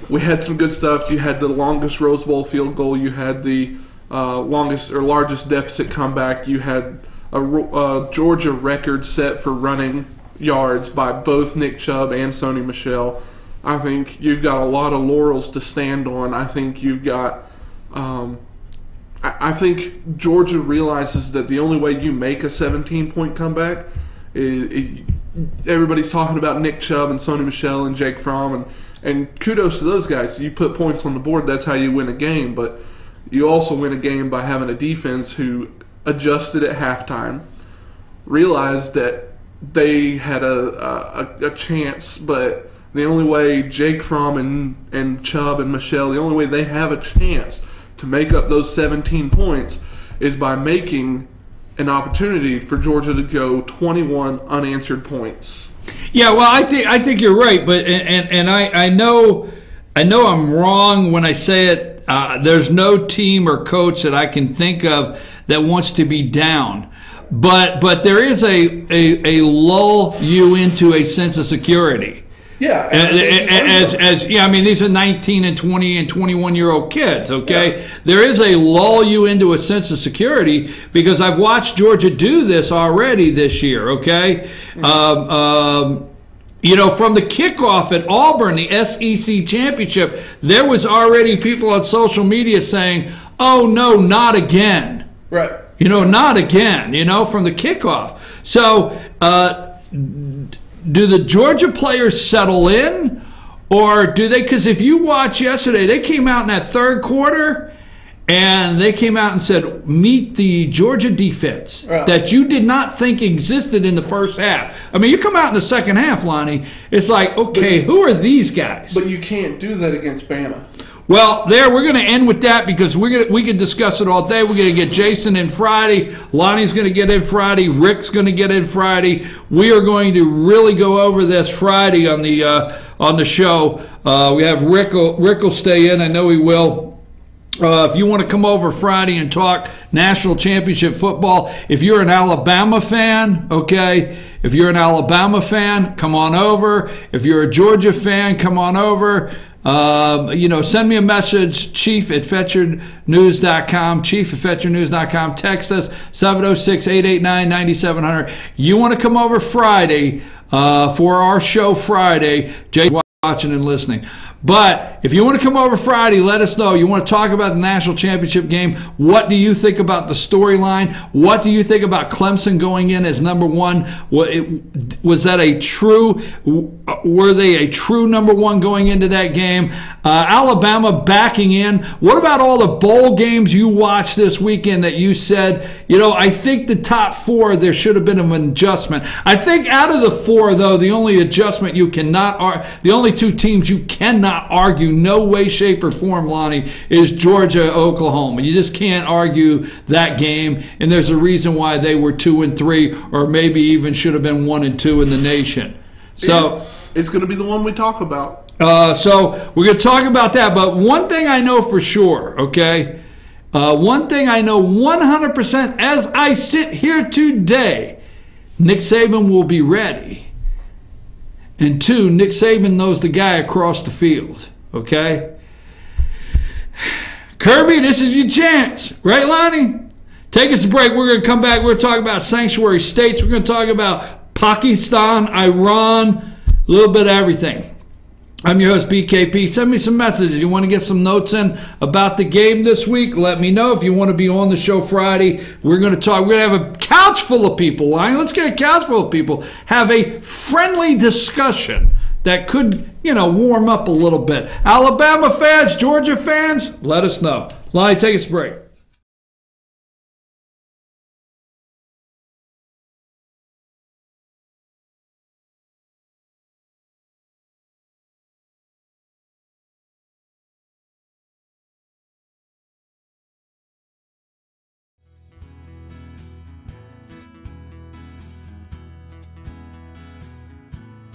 We had some good stuff. You had the longest Rose Bowl field goal. You had the longest or largest deficit comeback. You had a Georgia record set for running yards by both Nick Chubb and Sony Michel. I think you've got a lot of laurels to stand on. I think you've got I think Georgia realizes that the only way you make a 17-point comeback is everybody's talking about Nick Chubb and Sony Michel and Jake Fromm, and kudos to those guys. You put points on the board, that's how you win a game, but you also win a game by having a defense who adjusted at halftime, realized that they had a chance, but the only way Jake Fromm and Chubb and Michel, the only way they have a chance to make up those 17 points is by making an opportunity for Georgia to go 21 unanswered points. Yeah, well, I think you're right, but and I know I'm wrong when I say it. There's no team or coach that I can think of that wants to be down, but there is a lull you into a sense of security. Yeah, I mean, these are 19 and 20 and 21-year-old kids, okay? Yeah. There is a lull you into a sense of security because I've watched Georgia do this already this year, okay? Mm-hmm. From the kickoff at Auburn, the SEC championship, there was already people on social media saying, oh, no, not again. Right. Not again, from the kickoff. So, do the Georgia players settle in, or do they? Because if you watch yesterday, they came out in that third quarter, and they came out and said, meet the Georgia defense that you did not think existed in the first half. I mean, you come out in the second half, Lonnie, it's like, okay, who are these guys? But you can't do that against Bama. Well, we're going to end with that because we can discuss it all day. We're going to get Jason in Friday. Lonnie's going to get in Friday. Rick's going to get in Friday. We are going to really go over this Friday on the show. We have Rick will stay in. I know he will. If you want to come over Friday and talk national championship football, if you're an Alabama fan, okay, if you're an Alabama fan, come on over. If you're a Georgia fan, come on over. Send me a message, chief@FetcherNews.com, chief@FetcherNews.com. Text us, 706-889-9700. You want to come over Friday for our show Friday. Jay's watching and listening. But if you want to come over Friday, let us know. You want to talk about the national championship game. What do you think about the storyline? What do you think about Clemson going in as number one? Was that were they a true number one going into that game? Alabama backing in. What about all the bowl games you watched this weekend that you said, I think the top four, there should have been an adjustment. I think out of the four, though, the only adjustment the only two teams you cannot argue, no way, shape, or form, Lonnie, is Georgia, Oklahoma. You just can't argue that game, and there's a reason why they were 2-3, or maybe even should have been 1-2 in the nation. So it's going to be the one we talk about. So we're going to talk about that. But one thing I know for sure, okay? One thing I know 100% as I sit here today, Nick Saban will be ready. And two, Nick Saban knows the guy across the field, okay? Kirby, this is your chance. Right, Lonnie? Take us a break. We're going to come back. We're going to talk about sanctuary states. We're going to talk about Pakistan, Iran, a little bit of everything. I'm your host, BKP. Send me some messages. You want to get some notes in about the game this week? Let me know. If you want to be on the show Friday, we're going to talk. We're going to have a couch full of people, Lonnie. Let's get a couch full of people. Have a friendly discussion that could, warm up a little bit. Alabama fans, Georgia fans, let us know. Lonnie, take us a break.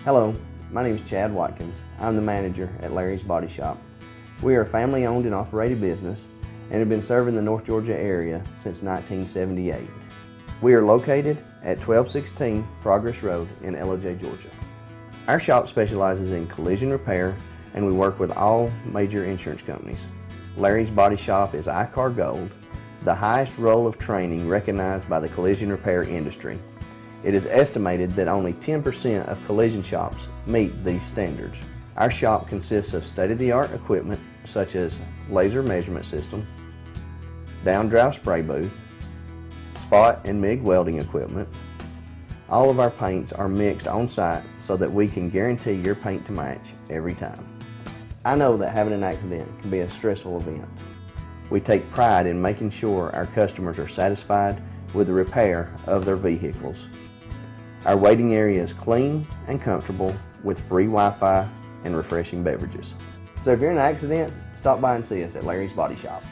Hello, my name is Chad Watkins. I'm the manager at Larry's Body Shop. We are a family-owned and operated business and have been serving the North Georgia area since 1978. We are located at 1216 Progress Road in Ellijay, Georgia. Our shop specializes in collision repair and we work with all major insurance companies. Larry's Body Shop is ICAR Gold, the highest role of training recognized by the collision repair industry. It is estimated that only 10% of collision shops meet these standards. Our shop consists of state-of-the-art equipment such as laser measurement system, down-drive spray booth, spot and MIG welding equipment. All of our paints are mixed on-site so that we can guarantee your paint to match every time. I know that having an accident can be a stressful event. We take pride in making sure our customers are satisfied with the repair of their vehicles. Our waiting area is clean and comfortable with free Wi-Fi and refreshing beverages. So if you're in an accident, stop by and see us at Larry's Body Shop.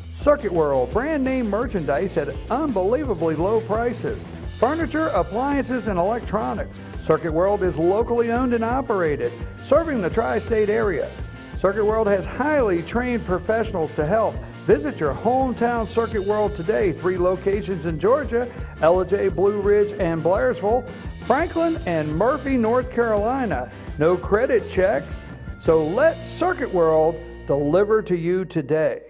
Circuit World, brand name merchandise at unbelievably low prices. Furniture, appliances, and electronics. Circuit World is locally owned and operated, serving the tri-state area. Circuit World has highly trained professionals to help. Visit your hometown Circuit World today. 3 locations in Georgia: Ellijay, Blue Ridge, and Blairsville, Franklin, and Murphy, North Carolina. No credit checks, so let Circuit World deliver to you today.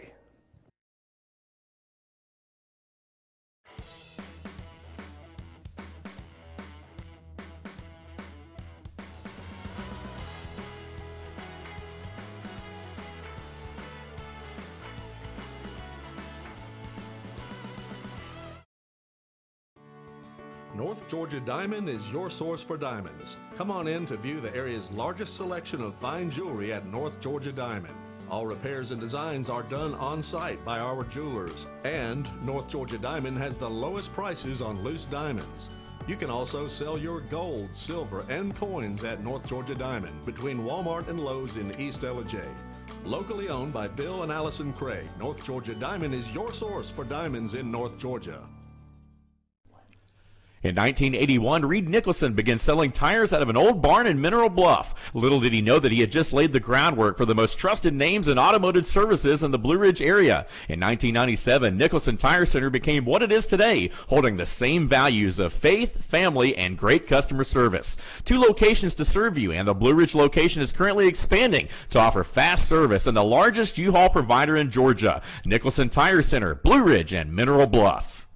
North Georgia Diamond is your source for diamonds. Come on in to view the area's largest selection of fine jewelry at North Georgia Diamond. All repairs and designs are done on-site by our jewelers. And North Georgia Diamond has the lowest prices on loose diamonds. You can also sell your gold, silver, and coins at North Georgia Diamond between Walmart and Lowe's in East Ellijay. Locally owned by Bill and Allison Craig, North Georgia Diamond is your source for diamonds in North Georgia. In 1981, Reed Nicholson began selling tires out of an old barn in Mineral Bluff. Little did he know that he had just laid the groundwork for the most trusted names in automotive services in the Blue Ridge area. In 1997, Nicholson Tire Center became what it is today, holding the same values of faith, family, and great customer service. 2 locations to serve you, and the Blue Ridge location is currently expanding to offer fast service and the largest U-Haul provider in Georgia. Nicholson Tire Center, Blue Ridge, and Mineral Bluff.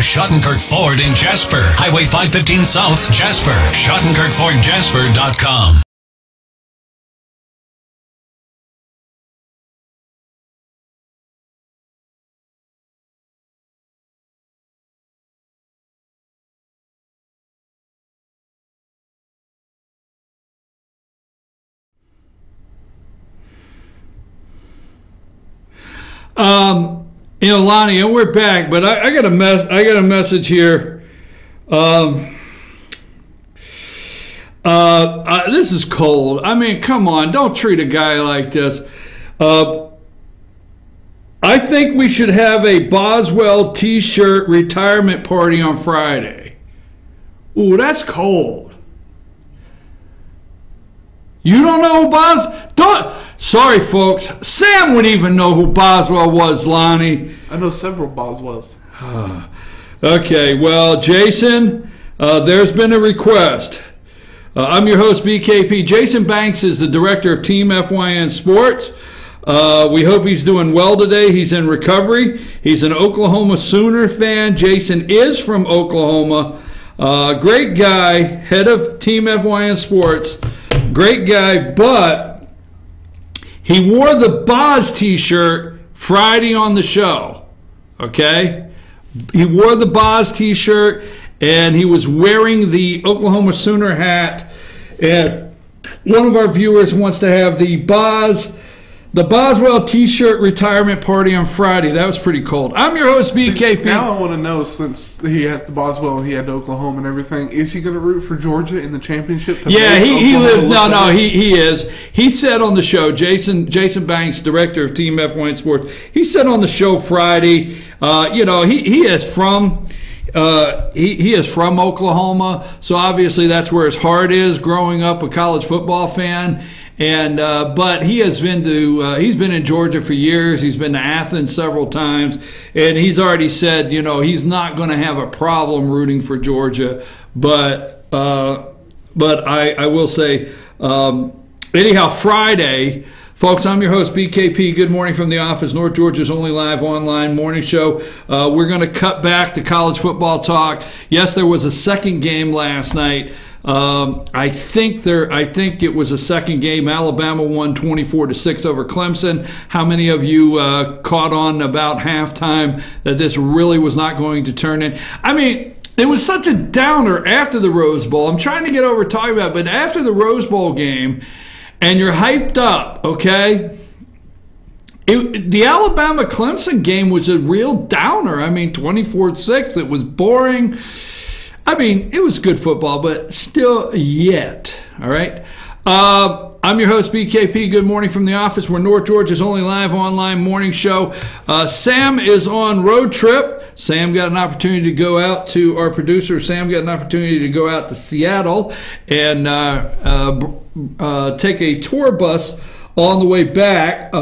Schottenkirk Ford in Jasper. Highway 515 South, Jasper. SchottenkirkFordJasper.com. Lonnie, and we're back, but I got a message here. This is cold. I mean, come on, don't treat a guy like this. I think we should have a Boswell T-shirt retirement party on Friday. Ooh, that's cold. You don't know who Sorry, folks. Sam would even know who Boswell was, Lonnie. I know several Boswells. Okay, well, Jason, there's been a request. I'm your host, BKP. Jason Banks is the director of Team FYN Sports. We hope he's doing well today. He's in recovery. He's an Oklahoma Sooner fan. Jason is from Oklahoma. Great guy, head of Team FYN Sports. Great guy, but he wore the Boz T-shirt Friday on the show. Okay? He wore the Boz T-shirt, and he was wearing the Oklahoma Sooner hat. And one of our viewers wants to have the Boswell T-shirt retirement party on Friday. That was pretty cold. I'm your host, BKP. Now I want to know, since he has the Boswell, he had Oklahoma and everything, is he going to root for Georgia in the championship? Yeah, he lives. No, he is. He said on the show, Jason Banks, director of Team FYN Sports, he said on the show Friday, he is from. He is from Oklahoma, so obviously that's where his heart is. Growing up a college football fan, and but he's been in Georgia for years. He's been to Athens several times, and he's already said he's not going to have a problem rooting for Georgia. But I will say anyhow, Friday. Folks, I'm your host, BKP. Good morning from the office, North Georgia's only live online morning show. We're going to cut back to college football talk. Yes, there was a second game last night. I think it was a second game. Alabama won 24-6 over Clemson. How many of you caught on about halftime that this really was not going to turn in? I mean, it was such a downer after the Rose Bowl. I'm trying to get over talking about it, but after the Rose Bowl game, and you're hyped up, okay? The Alabama-Clemson game was a real downer. I mean, 24-6. It was boring. I mean, it was good football, but still yet, all right? I'm your host, BKP. Good morning from the office. We're North Georgia's only live online morning show. Sam is on road trip. Sam got an opportunity to go out to our producer. Sam got an opportunity to go out to Seattle and take a tour bus on the way back.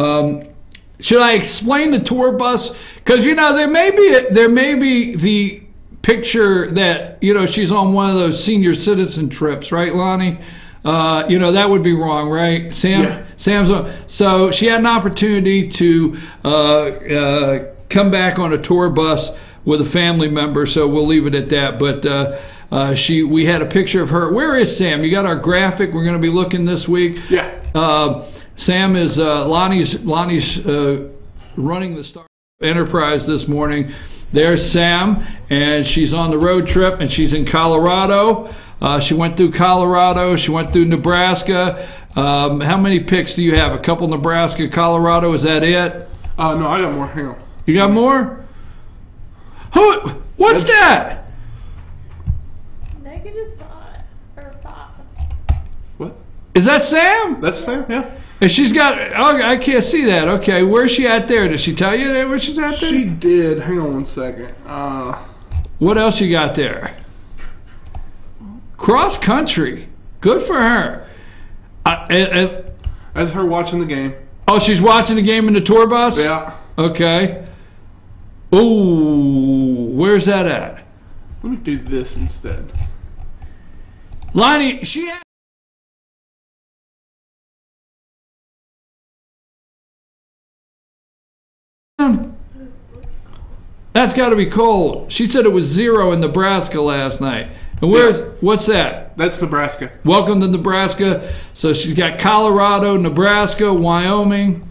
Should I explain the tour bus? Because there may be the picture that she's on one of those senior citizen trips, right, Lonnie? That would be wrong, right? Sam's on. So she had an opportunity to come back on a tour bus with a family member, so we'll leave it at that. But we had a picture of her. Where is Sam? You got our graphic. We're going to be looking this week. Yeah. Sam is Lonnie's running the Star Enterprise this morning. There's Sam, and she's on the road trip, and she's in Colorado. She went through Colorado. She went through Nebraska. How many picks do you have? A couple Nebraska, Colorado. Is that it? No, I got more. Hang on. You got more? What's that? -5 or 5. What? Is that Sam? That's Sam, yeah. And she's got, I can't see that. Okay, where's she at there? Did she tell you where she's at there? She did. Hang on one second. What else you got there? Cross country. Good for her. That's her watching the game. Oh, she's watching the game in the tour bus? Yeah. Okay. Ooh, where's that at? Let me do this instead. Lonnie, she had... That's got to be cold. She said it was 0 in Nebraska last night. And what's that? That's Nebraska. Welcome to Nebraska. So she's got Colorado, Nebraska, Wyoming.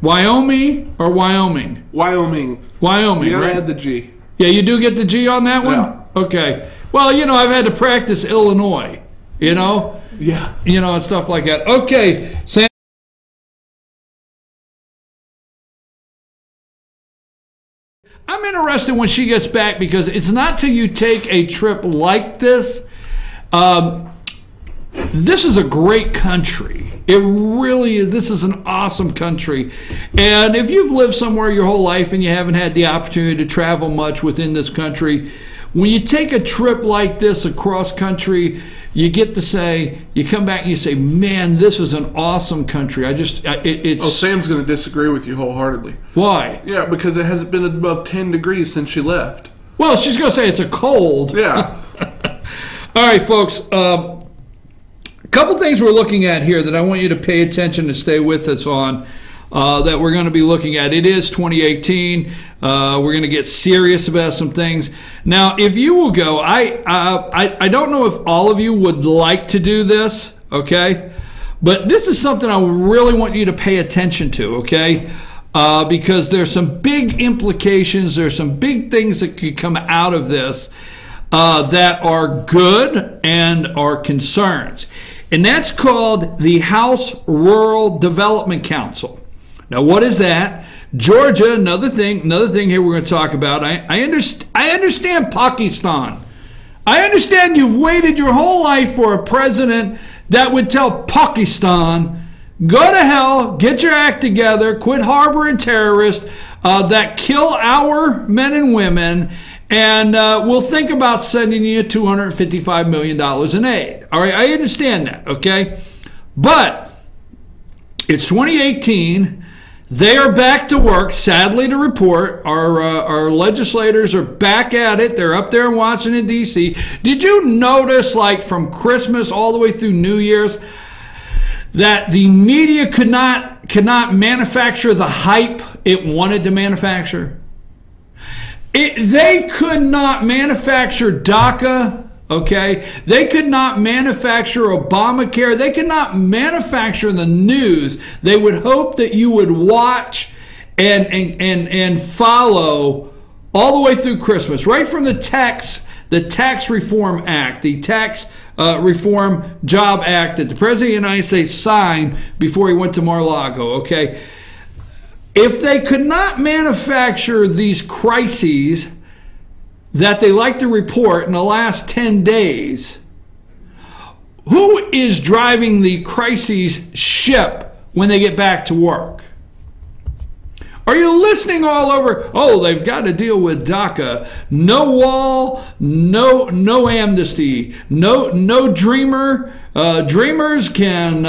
Wyoming or Wyoming? Wyoming. Wyoming, You gotta right? add the G. Yeah, you do get the G on that one? Yeah. Okay. Well, I've had to practice Illinois, Yeah. and stuff like that. Okay, Sam. I'm interested when she gets back because it's not till you take a trip like this. This is a great country. It really is. This is an awesome country. And if you've lived somewhere your whole life and you haven't had the opportunity to travel much within this country, when you take a trip like this across country, you get to say, you come back and you say, man, this is an awesome country. Sam's going to disagree with you wholeheartedly. Why? Yeah, because it hasn't been above 10 degrees since she left. Well, she's going to say it's a cold. Yeah. All right, folks. A couple things we're looking at here that I want you to pay attention to stay with us on. That we're going to be looking at. It is 2018. We're going to get serious about some things. Now, if you will go, I don't know if all of you would like to do this, okay? But this is something I really want you to pay attention to, okay? Because there's some big implications. There's some big things that could come out of this that are good and are concerns. And that's called the House Rural Development Council. Now, what is that? Georgia, another thing here we're going to talk about. I understand Pakistan. I understand you've waited your whole life for a president that would tell Pakistan, go to hell, get your act together, quit harboring terrorists that kill our men and women, and we'll think about sending you $255 million in aid. All right, I understand that, okay? But it's 2018. They are back to work, sadly to report. Our legislators are back at it. They're up there in Washington, D.C. Did you notice, like from Christmas all the way through New Year's, that the media could not manufacture the hype it wanted to manufacture? They could not manufacture DACA. Okay, they could not manufacture Obamacare. They could not manufacture the news. They would hope that you would watch and follow all the way through Christmas, right from the Tax Reform Act, the Tax Reform Job Act that the President of the United States signed before he went to Mar-a-Lago. Okay, if they could not manufacture these crises that they like to report in the last 10 days, who is driving the crises ship when they get back to work? Are you listening all over? Oh, they've got to deal with DACA. No wall, no amnesty, no dreamer. Dreamers can,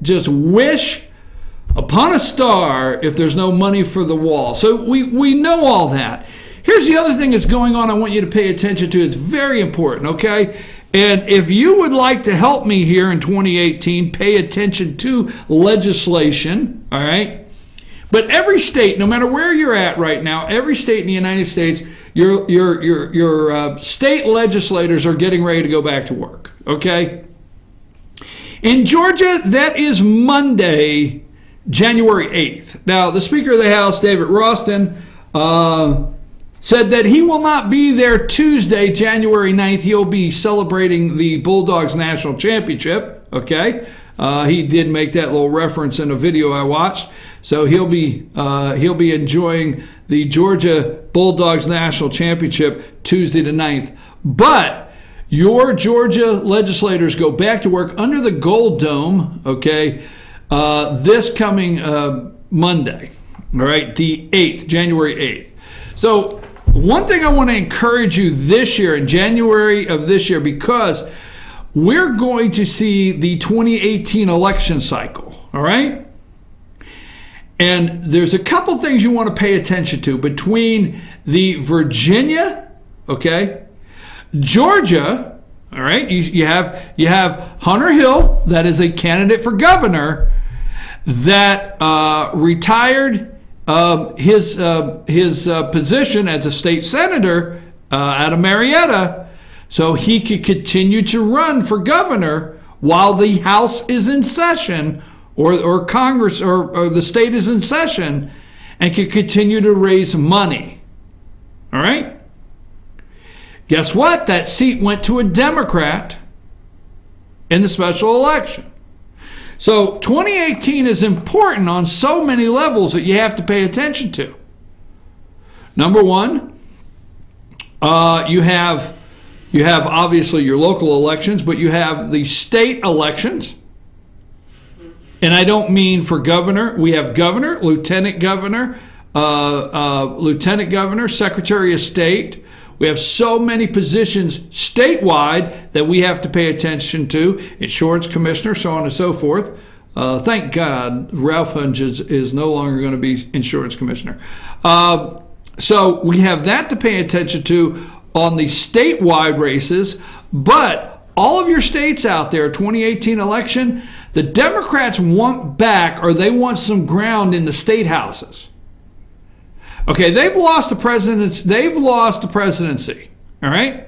just wish upon a star if there's no money for the wall. So we know all that. Here's the other thing that's going on I want you to pay attention to. It's very important, okay? And if you would like to help me here in 2018, pay attention to legislation, all right? But every state, no matter where you're at right now, every state in the United States, your state legislators are getting ready to go back to work, okay? In Georgia, that is Monday, January 8th. Now, the Speaker of the House, David Ralston, said that he will not be there Tuesday, January 9th. He'll be celebrating the Bulldogs National Championship, okay? He did make that little reference in a video I watched. So he'll be enjoying the Georgia Bulldogs National Championship Tuesday the 9th. But your Georgia legislators go back to work under the Gold Dome, okay, this coming Monday, all right, the 8th, January 8th. So one thing I want to encourage you this year, in January of this year, because we're going to see the 2018 election cycle, all right? And there's a couple things you want to pay attention to between the Virginia, okay, Georgia, all right? You have Hunter Hill, that is a candidate for governor, that retired his position as a state senator out of Marietta, so he could continue to run for governor while the House is in session, or Congress or the state is in session, and could continue to raise money. All right? Guess what? That seat went to a Democrat in the special election. So 2018 is important on so many levels that you have to pay attention to. Number one, you have obviously your local elections, but you have the state elections. And I don't mean for governor. We have governor, lieutenant governor, secretary of state. We have so many positions statewide that we have to pay attention to. Insurance commissioner, so on and so forth. Thank God Ralph Hunge is no longer going to be insurance commissioner. So we have that to pay attention to on the statewide races. But all of your states out there, 2018 election, the Democrats want back, or they want some ground in the state houses. Okay, they've lost the presidency. All right?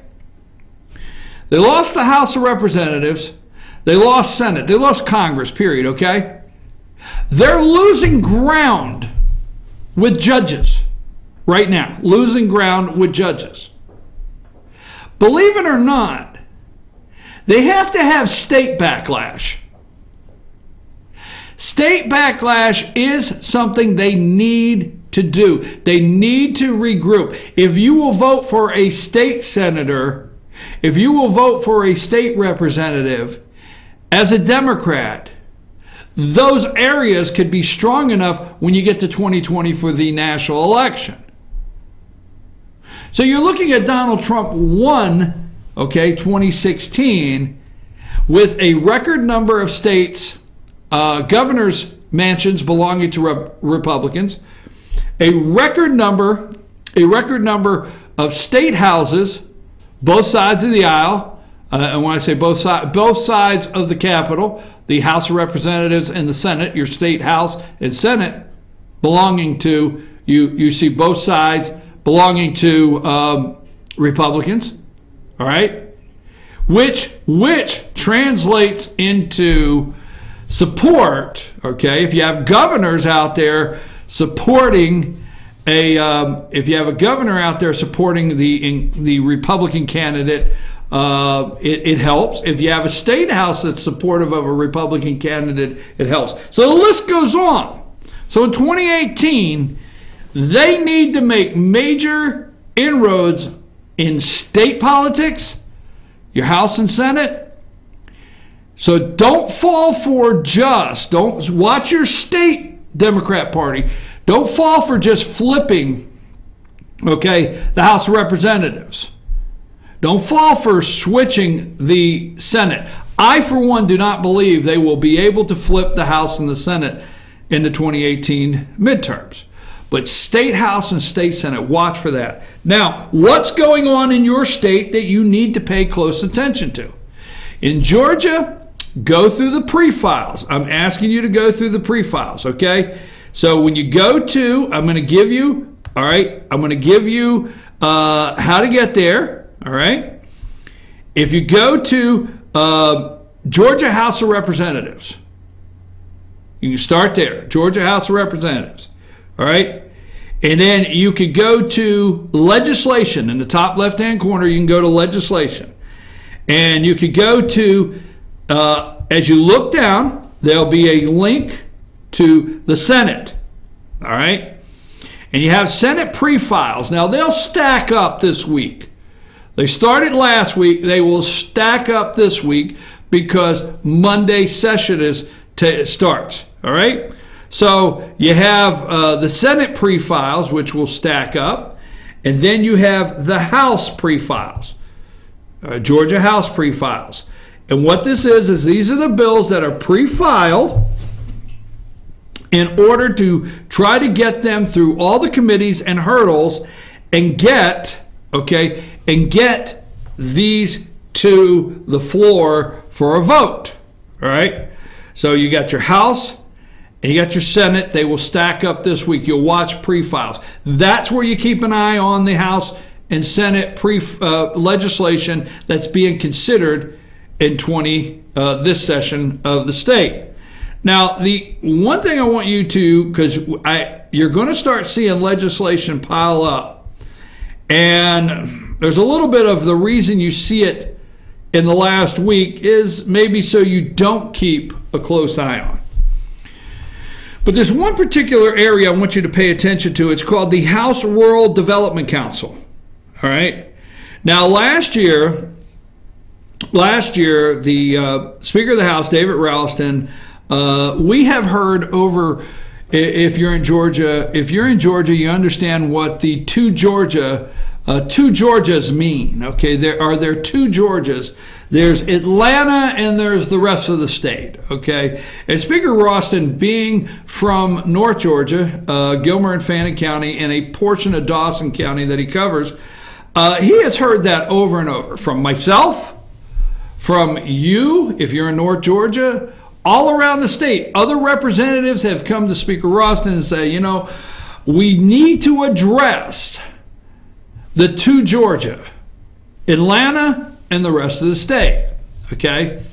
They lost the House of Representatives. They lost Senate. They lost Congress, period, okay? They're losing ground with judges right now. Losing ground with judges. Believe it or not, they have to have state backlash. State backlash is something they need to do. They need to regroup. If you will vote for a state senator, if you will vote for a state representative as a Democrat, those areas could be strong enough when you get to 2020 for the national election. So you're looking at Donald Trump won, 2016, with a record number of states, governors' mansions belonging to Republicans, a record number of state houses, both sides of the aisle. And when I say both sides of the Capitol, the House of Representatives and the Senate, your state House and Senate, belonging to, you see both sides belonging to Republicans, all right? Which translates into support, okay? If you have governors out there supporting if you have a governor out there supporting the Republican candidate, it helps. If you have a state house that's supportive of a Republican candidate, it helps. So the list goes on. So in 2018, they need to make major inroads in state politics, your House and Senate. So don't fall for don't watch your state Democrat Party. Don't fall for just flipping, the House of Representatives. Don't fall for switching the Senate. I, for one, do not believe they will be able to flip the House and the Senate in the 2018 midterms. But state House and state Senate, watch for that. Now, what's going on in your state that you need to pay close attention to? In Georgia, go through the pre-files. I'm asking you to go through the pre-files, okay? So when you go to, I'm going to give you, how to get there, all right? If you go to Georgia House of Representatives, you can start there, Georgia House of Representatives, all right? And then you could go to legislation. In the top left-hand corner, you can go to legislation. And you could go to, as you look down, there'll be a link to the Senate, all right? And you have Senate pre-files. Now, they'll stack up this week. They started last week. They will stack up this week because Monday session starts, all right? So you have the Senate pre-files, which will stack up, and then you have the House pre-files, Georgia House pre-files. And what this is these are the bills that are pre-filed in order to try to get them through all the committees and hurdles and get these to the floor for a vote, all right? So you got your House and you got your Senate. They will stack up this week. You'll watch pre-files. That's where you keep an eye on the House and Senate legislation that's being considered in this session of the state. Now, the one thing I want you to, because you're going to start seeing legislation pile up, and there's a little bit of the reason you see it in the last week is maybe so you don't keep a close eye on. But there's one particular area I want you to pay attention to. It's called the House Rural Development Council. All right. Now, last year, the Speaker of the House, David Ralston, We have heard over, if you're in Georgia, you understand what the two Georgias mean. Okay, there are two Georgias. There's Atlanta and there's the rest of the state. Okay, and Speaker Ralston, being from North Georgia, Gilmer and Fannin County, and a portion of Dawson County that he covers, he has heard that over and over from myself, from you, if you're in North Georgia, all around the state. Other representatives have come to Speaker Ralston and say, you know, we need to address the two Georgia, Atlanta and the rest of the state. Okay?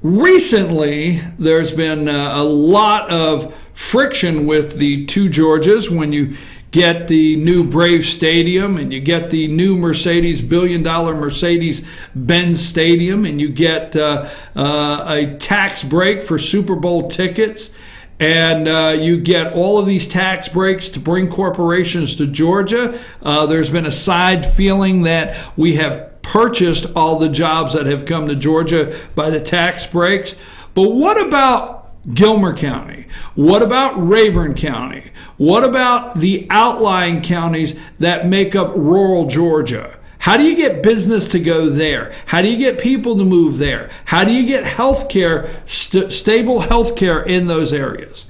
Recently, there's been a lot of friction with the two Georgias when you get the new Brave Stadium and you get the new billion-dollar Mercedes-Benz Stadium, and you get a tax break for Super Bowl tickets, and you get all of these tax breaks to bring corporations to Georgia. There's been a side feeling that we have purchased all the jobs that have come to Georgia by the tax breaks. But what about Gilmer County? What about Rayburn County? What about the outlying counties that make up rural Georgia? How do you get business to go there? How do you get people to move there? How do you get health care, stable health care in those areas?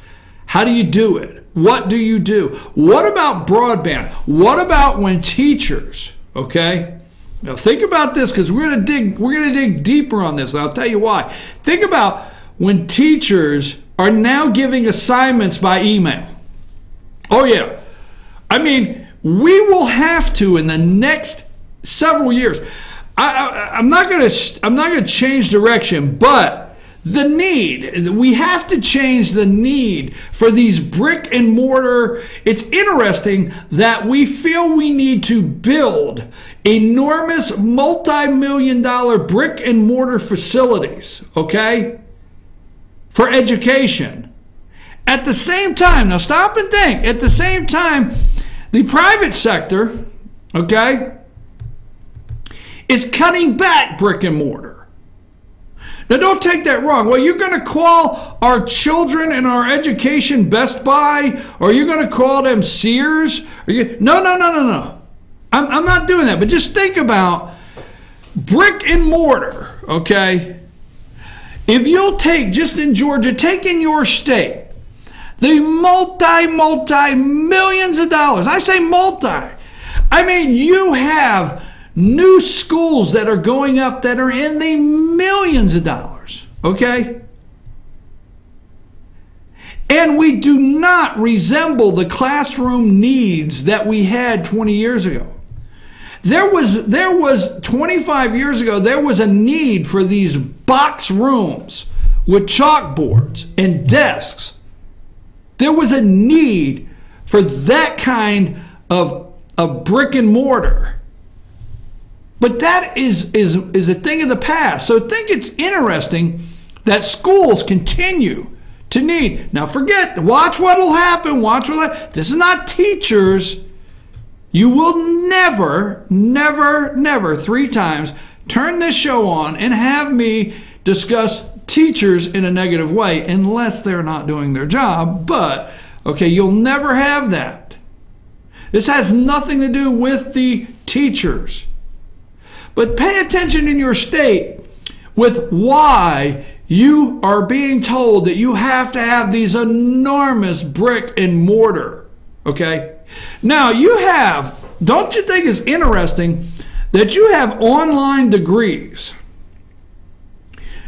How do you do it? What do you do? What about broadband? What about when teachers, okay? Now think about this, because we're gonna dig deeper on this, and I'll tell you why. Think about when teachers are now giving assignments by email. Oh yeah. I mean, we will have to, in the next several years, I'm not going to change direction, but we have to change the need for these brick and mortar. It's interesting that we feel we need to build enormous multi-million-dollar brick and mortar facilities, okay, for education. At the same time, now stop and think, at the same time, the private sector, okay, is cutting back brick and mortar. Now don't take that wrong. Well, you're going to call our children and our education Best Buy, or you're going to call them Sears? No. I'm not doing that. But just think about brick and mortar, okay? If you'll take, just in Georgia, take in your state, the multi-millions of dollars. I say multi. I mean, you have new schools that are going up that are in the millions of dollars, okay? And we do not resemble the classroom needs that we had 20 years ago. There was 25 years ago, there was a need for these box rooms with chalkboards and desks. There was a need for that kind of brick and mortar. But that is a thing of the past. So I think it's interesting that schools continue to need. Now watch what will happen. This is not teachers. You will never, three times, turn this show on and have me discuss teachers in a negative way, unless they're not doing their job. But, okay, you'll never have that. This has nothing to do with the teachers. But pay attention in your state with why you are being told that you have to have these enormous brick and mortar, okay? Now, don't you think it's interesting that you have online degrees?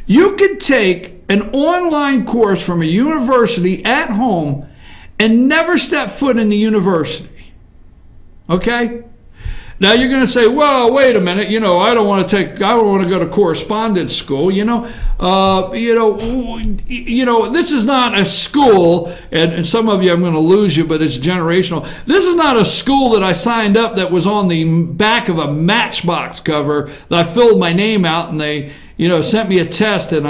You could take an online course from a university at home and never step foot in the university. Okay? Now you're going to say, well, wait a minute, I don't want to go to correspondence school, this is not a school, and some of you, I'm going to lose you, but it's generational. This is not a school that I signed up that was on the back of a Matchbox cover that I filled my name out and they sent me a test, and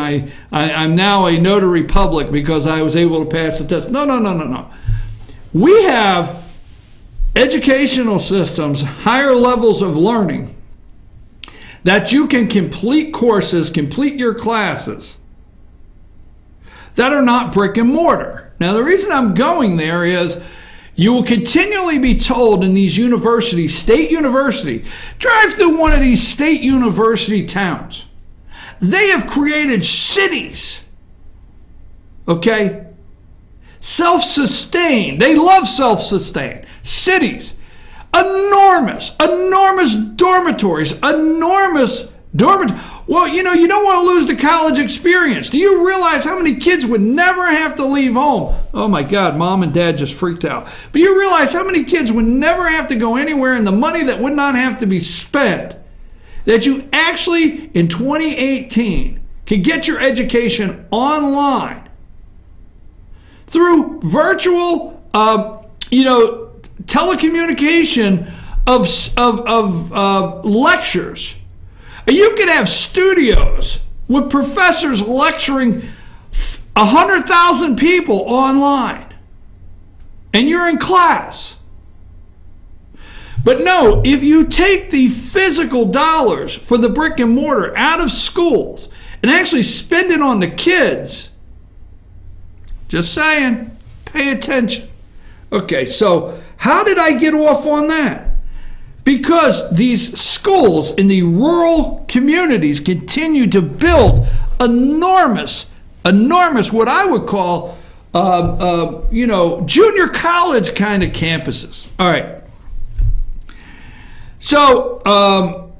I'm now a notary public because I was able to pass the test. No. We have educational systems, higher levels of learning, that you can complete courses, complete your classes that are not brick and mortar. Now, the reason I'm going there is you will continually be told in these universities, state university, drive through one of these state university towns. They have created cities, okay? Self-sustained. They love self-sustained. Cities. Enormous dormitories. Well, you don't want to lose the college experience. Do you realize how many kids would never have to leave home? Oh my God, mom and dad just freaked out. But you realize how many kids would never have to go anywhere, and the money that would not have to be spent, that you actually, in 2018, could get your education online through virtual, telecommunication of lectures. You could have studios with professors lecturing 100,000 people online, and you're in class. But no, if you take the physical dollars for the brick and mortar out of schools and actually spend it on the kids, just saying, pay attention. Okay, so how did I get off on that? Because these schools in the rural communities continue to build enormous, what I would call, junior college kind of campuses. All right. So,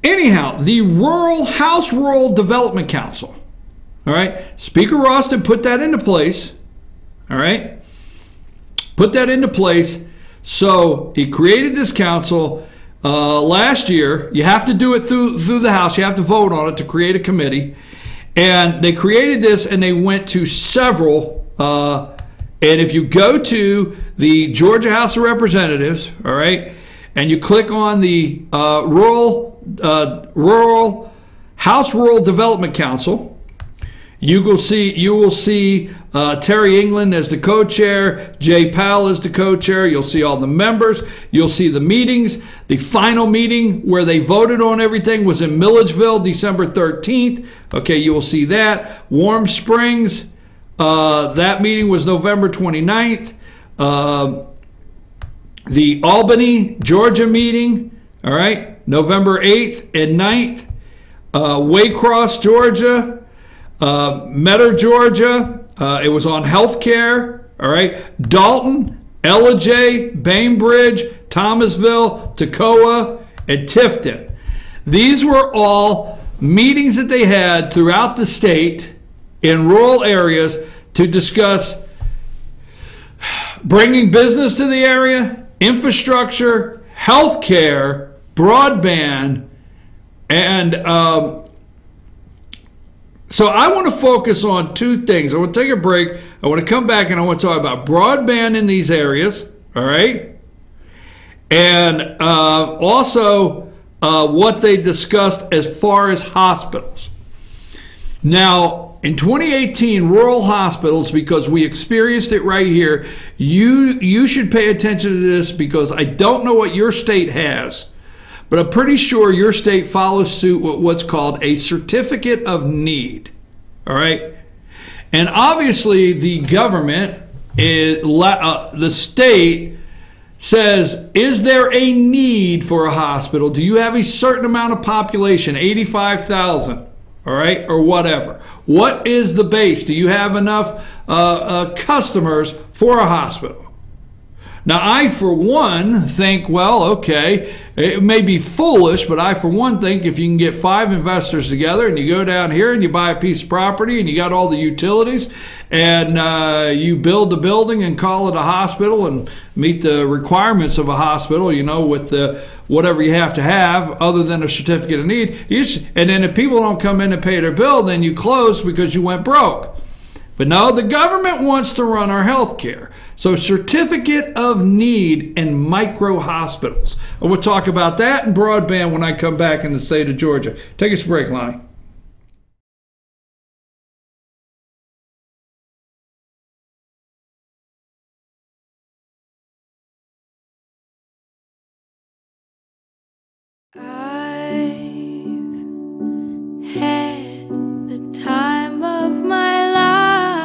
anyhow, the House Rural Development Council, all right, Speaker Ralston put that into place, all right, put that into place. So he created this council last year. You have to do it through the House. You have to vote on it to create a committee. And they created this, and they went to several. And if you go to the Georgia House of Representatives, all right, and you click on the House Rural Development Council, you will see Terry England as the co-chair, Jay Powell as the co-chair. You'll see all the members. You'll see the meetings. The final meeting where they voted on everything was in Milledgeville, December 13th. Okay, you will see that. Warm Springs, that meeting was November 29th. The Albany, Georgia meeting, all right, November 8th and 9th. Waycross, Georgia. Metter, Georgia, it was on healthcare, all right. Dalton, Ellijay, Bainbridge, Thomasville, Toccoa, and Tifton. These were all meetings that they had throughout the state in rural areas to discuss bringing business to the area, infrastructure, healthcare, broadband, and so I want to focus on two things. I want to take a break. I want to come back and I want to talk about broadband in these areas, all right? And also what they discussed as far as hospitals. Now, in 2018, rural hospitals, because we experienced it right here, you should pay attention to this because I don't know what your state has, but I'm pretty sure your state follows suit with what's called a certificate of need, all right? And obviously the government, the state says, is there a need for a hospital? Do you have a certain amount of population, 85,000, all right, or whatever? What is the base? Do you have enough customers for a hospital? Now, I, for one, think, well, okay, it may be foolish, but I, for one, think if you can get 5 investors together and you go down here and you buy a piece of property and you got all the utilities and you build the building and call it a hospital and meet the requirements of a hospital, with the whatever you have to have other than a certificate of need, and then if people don't come in and pay their bill, then you close because you went broke. But no, the government wants to run our health care. So certificate of need and micro hospitals. And we'll talk about that and broadband when I come back in the state of Georgia. Take us a break, Lonnie. I've had the time of my life.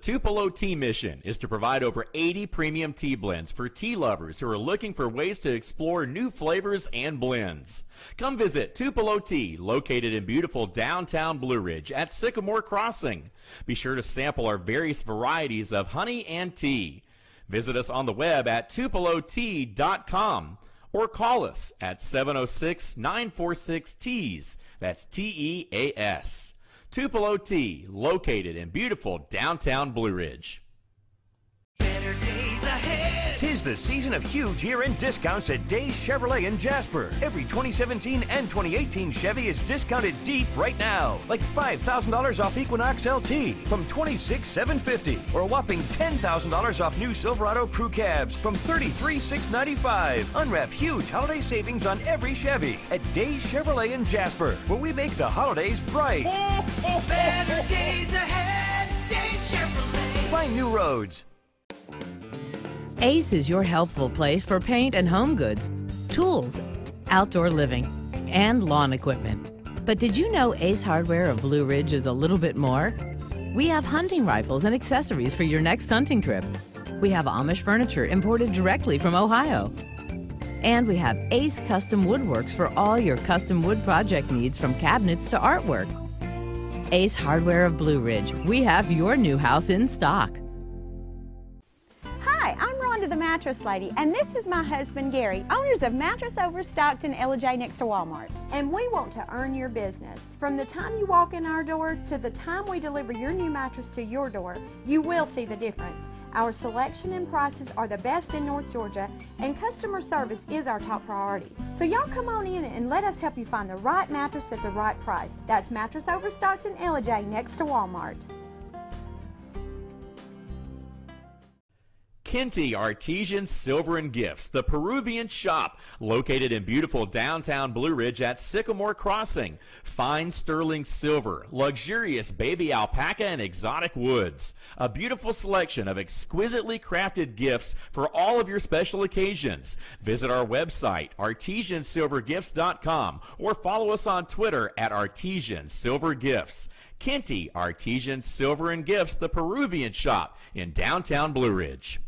Tupelo Tea mission is to provide over 80 premium tea blends for tea lovers who are looking for ways to explore new flavors and blends. Come visit Tupelo Tea, located in beautiful downtown Blue Ridge at Sycamore Crossing. Be sure to sample our various varieties of honey and tea. Visit us on the web at tupelotea.com or call us at 706-946-TEAS. That's TEAS. Tupelo Tea, located in beautiful downtown Blue Ridge. Better days ahead. 'Tis the season of huge year-end discounts at Days Chevrolet in Jasper. Every 2017 and 2018 Chevy is discounted deep right now. Like $5,000 off Equinox LT from $26,750, or a whopping $10,000 off new Silverado Crew Cabs from $33,695. Unwrap huge holiday savings on every Chevy at Days Chevrolet in Jasper, where we make the holidays bright. Better days ahead. Days Chevrolet. Find new roads. Ace is your helpful place for paint and home goods, tools, outdoor living, and lawn equipment. But did you know Ace Hardware of Blue Ridge is a little bit more? We have hunting rifles and accessories for your next hunting trip. We have Amish furniture imported directly from Ohio. And we have Ace Custom Woodworks for all your custom wood project needs, from cabinets to artwork. Ace Hardware of Blue Ridge. We have your new house in stock. Hi, I'm Rhonda the Mattress Lady, and this is my husband Gary, owners of Mattress Overstocked in Ella next to Walmart. And we want to earn your business. From the time you walk in our door to the time we deliver your new mattress to your door, you will see the difference. Our selection and prices are the best in North Georgia, and customer service is our top priority. So y'all come on in and let us help you find the right mattress at the right price. That's Mattress Overstocked in Ella next to Walmart. Kinty Artesian Silver and Gifts, the Peruvian shop, located in beautiful downtown Blue Ridge at Sycamore Crossing. Fine sterling silver, luxurious baby alpaca and exotic woods. A beautiful selection of exquisitely crafted gifts for all of your special occasions. Visit our website, artesiansilvergifts.com, or follow us on Twitter at Artesian Silver Gifts. Kinty Artesian Silver and Gifts, the Peruvian shop in downtown Blue Ridge.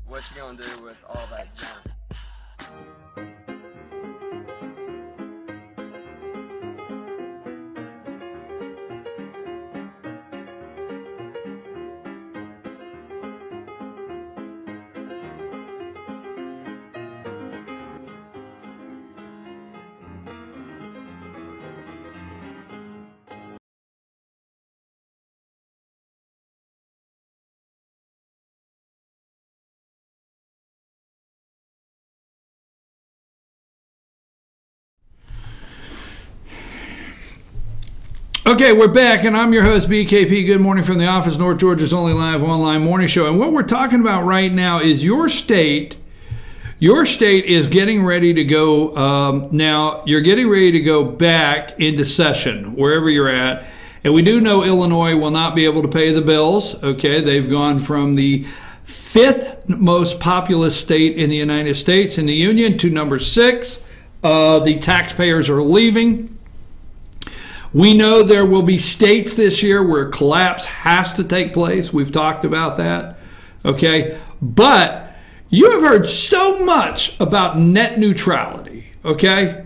What you gonna do with all that junk? Okay, we're back, and I'm your host, BKP. Good morning from the office, North Georgia's only live online morning show. And what we're talking about right now is your state. Your state is getting ready to go. Now, you're getting ready to go back into session, wherever you're at. And we do know Illinois will not be able to pay the bills. Okay, they've gone from the 5th most populous state in the United States in the Union to number 6. The taxpayers are leaving. We know there will be states this year where collapse has to take place. We've talked about that. Okay, but you have heard so much about net neutrality. Okay,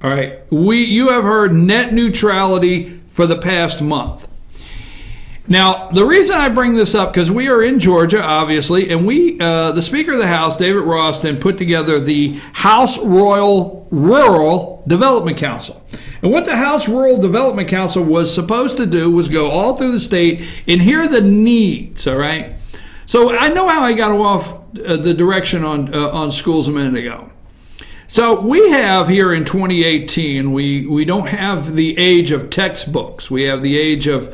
all right. You have heard net neutrality for the past month. Now, the reason I bring this up, because we are in Georgia, obviously, and the Speaker of the House, David Ralston, put together the House Rural Development Council. And what the House Rural Development Council was supposed to do was go all through the state and hear the needs, all right? So I know how I got off the direction on schools a minute ago. So we have here in 2018, we don't have the age of textbooks. We have the age of,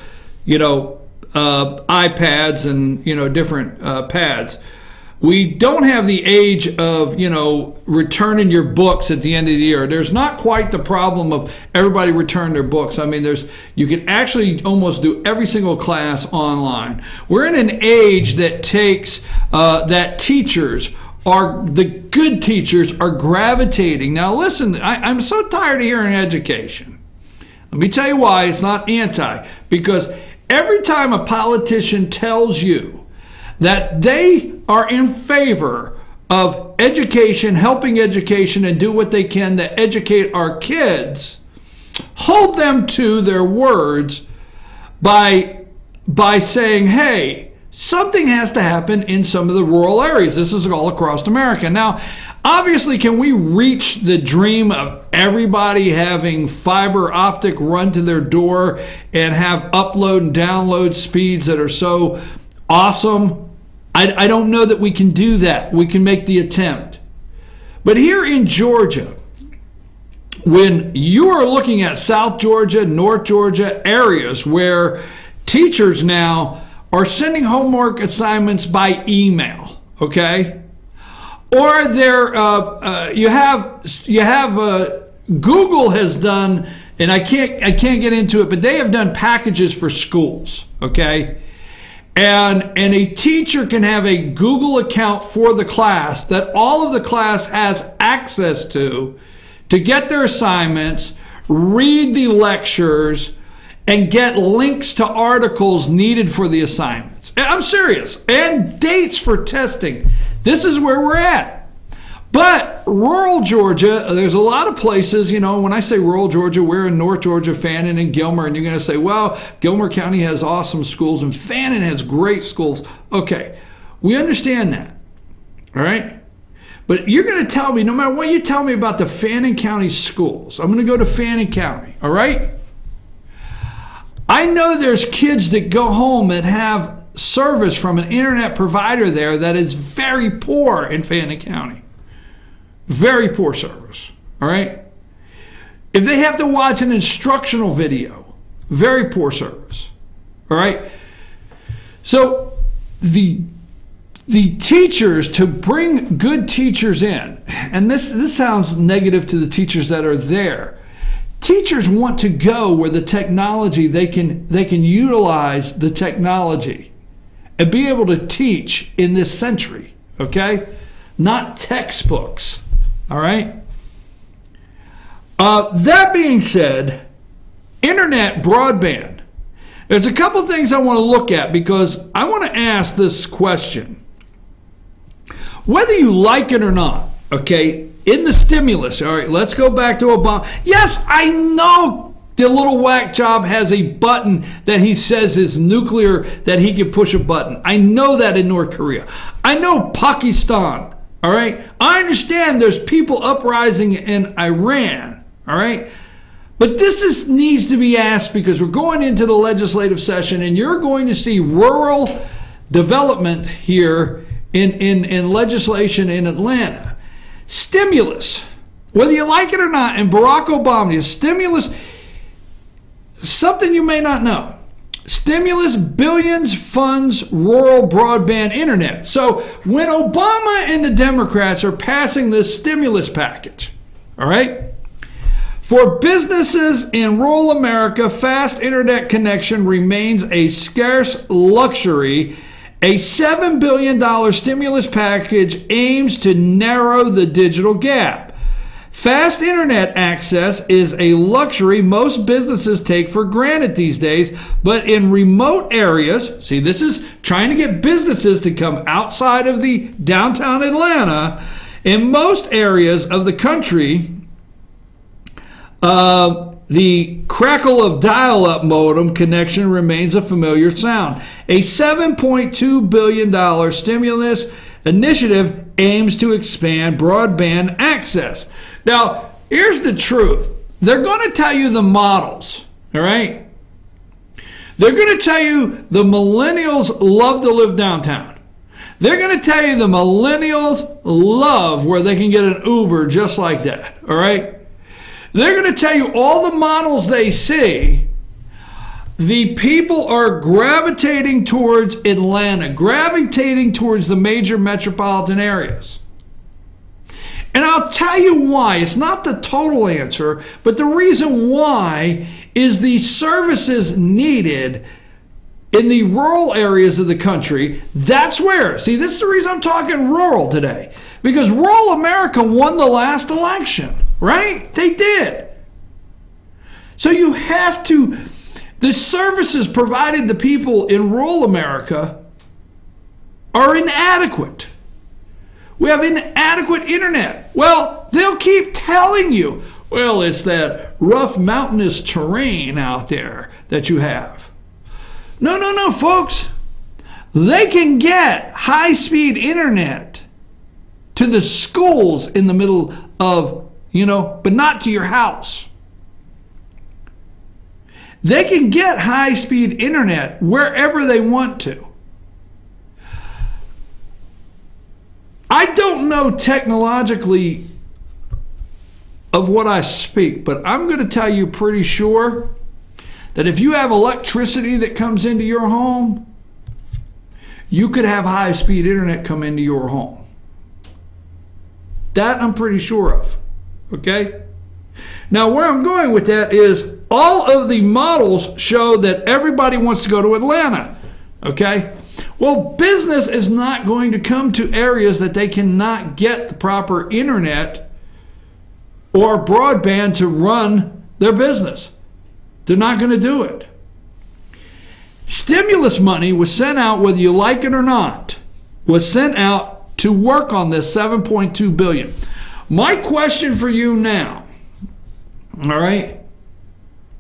iPads and, different pads. We don't have the age of, returning your books at the end of the year. There's not quite the problem of everybody return their books. I mean, you can actually almost do every single class online. We're in an age that takes, that teachers the good teachers are gravitating. Now listen, I'm so tired of hearing education. Let me tell you why it's not anti. Because every time a politician tells you that they are in favor of education, helping education, and do what they can to educate our kids, hold them to their words by saying, hey, something has to happen in some of the rural areas. This is all across America. Now, obviously, can we reach the dream of everybody having fiber optic run to their door and have upload and download speeds that are so awesome? I don't know that we can do that. We can make the attempt. But here in Georgia, when you are looking at South Georgia, North Georgia areas where teachers now are sending homework assignments by email, okay? Or Google has done, and I can't get into it, but they have done packages for schools, okay? And a teacher can have a Google account for the class that all of the class has access to get their assignments, read the lectures, and get links to articles needed for the assignments. I'm serious. And dates for testing. This is where we're at. But rural Georgia, there's a lot of places, you know, when I say rural Georgia, we're in North Georgia, Fannin and Gilmer, and you're going to say, well, Gilmer County has awesome schools and Fannin has great schools. Okay, we understand that, all right? But you're going to tell me, no matter what you tell me about the Fannin County schools, I'm going to go to Fannin County, all right? I know there's kids that go home that have service from an internet provider there that is very poor in Fannin County. Very poor service, all right? If they have to watch an instructional video, very poor service, all right? So the teachers, to bring good teachers in, and this sounds negative to the teachers that are there, teachers want to go where the technology, they can utilize the technology and be able to teach in this century, okay? Not textbooks. All right. That being said, internet broadband. There's a couple things I want to look at because I want to ask this question. Whether you like it or not, okay, in the stimulus, all right, let's go back to Obama. Yes, I know the little whack job has a button that he says is nuclear, that he can push a button. I know that in North Korea. I know Pakistan. All right, I understand there's people uprising in Iran, all right, but this needs to be asked because we're going into the legislative session and you're going to see rural development here in legislation in Atlanta. Stimulus, whether you like it or not, and Barack Obama, stimulus, something you may not know. Stimulus billions funds rural broadband internet. So when Obama and the Democrats are passing this stimulus package, all right, for businesses in rural America, fast internet connection remains a scarce luxury. A $7 billion stimulus package aims to narrow the digital gap. Fast internet access is a luxury most businesses take for granted these days, but in remote areas, see, this is trying to get businesses to come outside of the downtown Atlanta. In most areas of the country, the crackle of dial-up modem connection remains a familiar sound. A $7.2 billion stimulus initiative aims to expand broadband access. Now, here's the truth. They're going to tell you the models, all right? They're going to tell you the millennials love to live downtown. They're going to tell you the millennials love where they can get an Uber just like that, all right? They're going to tell you all the models they see. The people are gravitating towards Atlanta, gravitating towards the major metropolitan areas. And I'll tell you why. It's not the total answer, but the reason why is the services needed in the rural areas of the country, that's where, see, this is the reason I'm talking rural today, because rural America won the last election, right? They did. So you have to, the services provided to people in rural America are inadequate. We have inadequate internet. Well, they'll keep telling you, well, it's that rough mountainous terrain out there that you have. No, folks. They can get high-speed internet to the schools in the middle of, but not to your house. They can get high-speed internet wherever they want to. I don't know technologically of what I speak, but I'm going to tell you pretty sure that if you have electricity that comes into your home, you could have high-speed internet come into your home. That I'm pretty sure of, okay? Now, where I'm going with that is all of the models show that everybody wants to go to Atlanta, okay? Well, business is not going to come to areas that they cannot get the proper internet or broadband to run their business. They're not going to do it. Stimulus money was sent out, whether you like it or not, was sent out to work on this $7.2 billion. My question for you now, all right,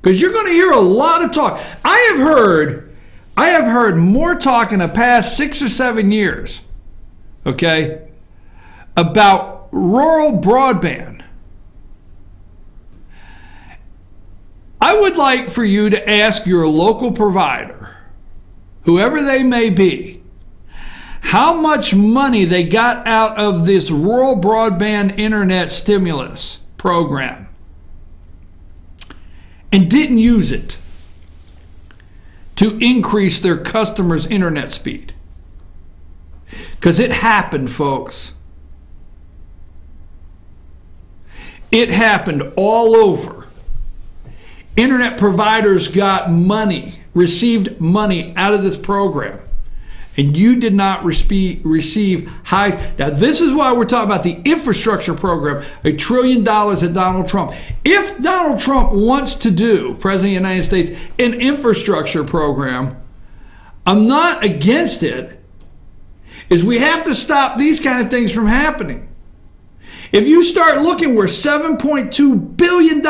because you're going to hear a lot of talk. I have heard more talk in the past 6 or 7 years, okay, about rural broadband. I would like for you to ask your local provider, whoever they may be, how much money they got out of this rural broadband internet stimulus program and didn't use it to increase their customers' internet speed. Because it happened, folks. It happened all over. Internet providers got money, received money out of this program, and you did not receive high. Now, this is why we're talking about the infrastructure program, $1 trillion that Donald Trump. If Donald Trump wants to do, President of the United States, an infrastructure program, I'm not against it, is we have to stop these kind of things from happening. If you start looking where $7.2 billion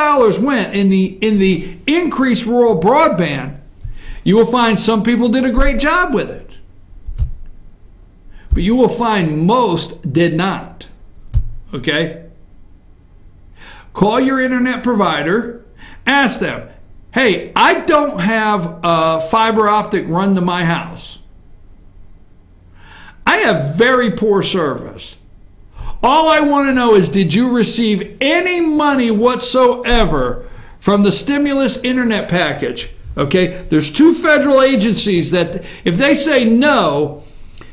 went in the increased rural broadband, you will find some people did a great job with it. But you will find most did not. Okay? Call your internet provider, ask them, hey, I don't have a fiber optic run to my house. I have very poor service. All I want to know is, did you receive any money whatsoever from the stimulus internet package? Okay, there's two federal agencies that, if they say no,